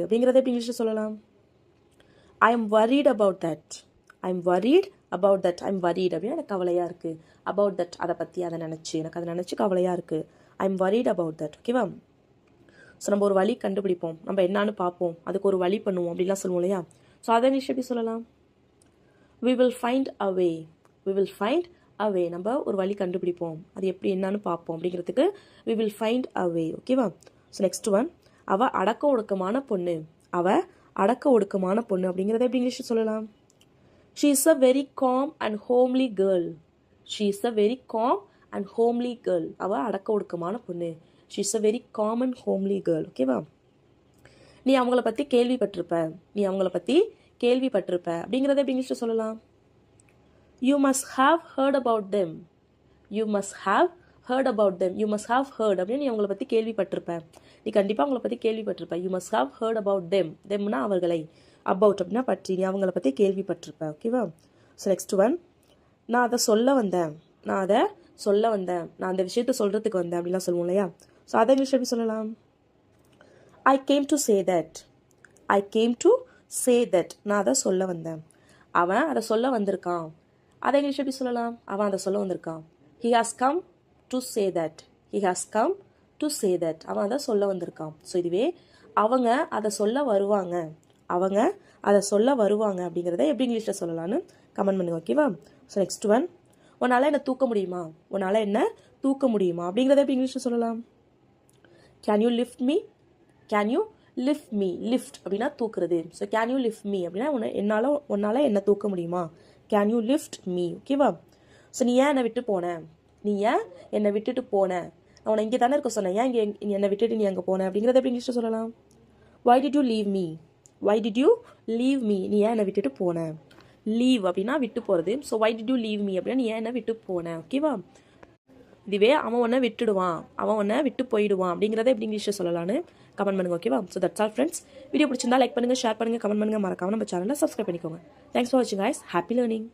அப்படிங்கிறத எப்படி இங்கிலீஷில் சொல்லலாம்? I am worried about that. I'm worried அப்படின்னா எனக்கு கவலையாக இருக்குது. about that அதை நினச்சி கவலையாக இருக்குது. I'm worried about that. ஓகேவா? ஸோ நம்ம ஒரு வழி கண்டுபிடிப்போம், நம்ம என்னான்னு பார்ப்போம், அதுக்கு ஒரு வழி பண்ணுவோம் அப்படிலாம் சொல்லுவோம் இல்லையா? ஸோ அதை இங்கிலீஷ் எப்படி சொல்லலாம்? we will find a way. நம்ம ஒரு வழி கண்டுபிடிப்போம், அது எப்படி என்னான்னு பார்ப்போம் அப்படிங்கிறதுக்கு we will find a way. ஓகேவா? So next one. அவ அடக்க ஒடுக்கமான பொண்ணு அப்படிங்கிறத எப்படி இங்கிலீஷ் சொல்லலாம்? she is a very calm and homely girl. அவ அடக்க ஒடுக்கமான பொண்ணு. she is a very calm and homely girl. ஓகேவா? நீ அவங்கள பற்றி கேள்விப்பட்டிருப்ப அப்படிங்கிறத எப்படி இங்கிலீஷில் சொல்லலாம்? you must have heard about them. you must have heard அப்படின்னு நீ அவங்கள பற்றி கேள்விப்பட்டிருப்ப. நீ கண்டிப்பாக அவங்கள பற்றி கேள்விப்பட்டிருப்ப. you must have heard about themனா அவர்களை, about அப்படின்னா பற்றி, நீ அவங்கள பற்றி கேள்விப்பட்டிருப்ப. ஓகேவா? So next one. நான் அதை சொல்ல வந்தேன், நான் அந்த விஷயத்த சொல்கிறதுக்கு வந்தேன் அப்படிலாம் சொல்லுவோம் இல்லையா? ஸோ அதை இங்கிலீஷ் எப்படி சொல்லலாம்? I came to say that. நான் அதை சொல்ல வந்தேன். அவன் அதை சொல்ல வந்திருக்கான். அதை இங்கிலீஷ் எப்படி சொல்லலாம்? அவன் அதை சொல்ல வந்திருக்கான். he has come to say that. அவன் அதை சொல்ல வந்திருக்கான். ஸோ இதுவே அவங்க அதை சொல்ல வருவாங்க அப்படிங்கிறத எப்படி இங்கிலீஷில் சொல்லலான்னு கமெண்ட் பண்ணுங்க. ஓகேவா? So next one. உன்னால் என்ன தூக்க முடியுமா அப்படிங்கிறத எப்படி இங்கிலீஷில் சொல்லலாம்? can you lift me. lift அப்படின்னா தூக்குறது. So can you lift me அப்படின்னா உன்னால் என்ன தூக்க முடியுமா? can you lift me. ஓகேவா? ஸோ நீ ஏன் என்னை விட்டுட்டு போன? நான் உன்னை இங்கே தானே இருக்க சொன்னேன், ஏன் இங்கே என்னை விட்டுட்டு நீ அங்கே போன அப்படிங்கிறத எப்படி இங்கிலீஷில் சொல்லலாம்? why did you leave me. நீ ஏன் என்னை விட்டுட்டு போன? லீவ் அப்படின்னா விட்டு போகிறது. So why did you leave me அப்படின்னா நீ ஏன் என்னை விட்டு போன? ஓகேவா? இதுவே அவன் உன்னை விட்டு போயிடுவான் அப்படிங்கிறத எப்படி இங்கிலீஷில் சொல்லலான்னு கமெண்ட் பண்ணுங்க. ஓகேவா? So that's all friends. Video பிடிச்சிருந்தா லைக் பண்ணுங்கள், ஷேர் பண்ணுங்கள், கமெண்ட் பண்ணுங்கள், மறக்காம நம்ம சேனலை சப்ஸ்கிரைப் பண்ணிக்கோங்க. தேங்க்ஸ் ஃபார் வாட்சிங் கைஸ். Happy learning.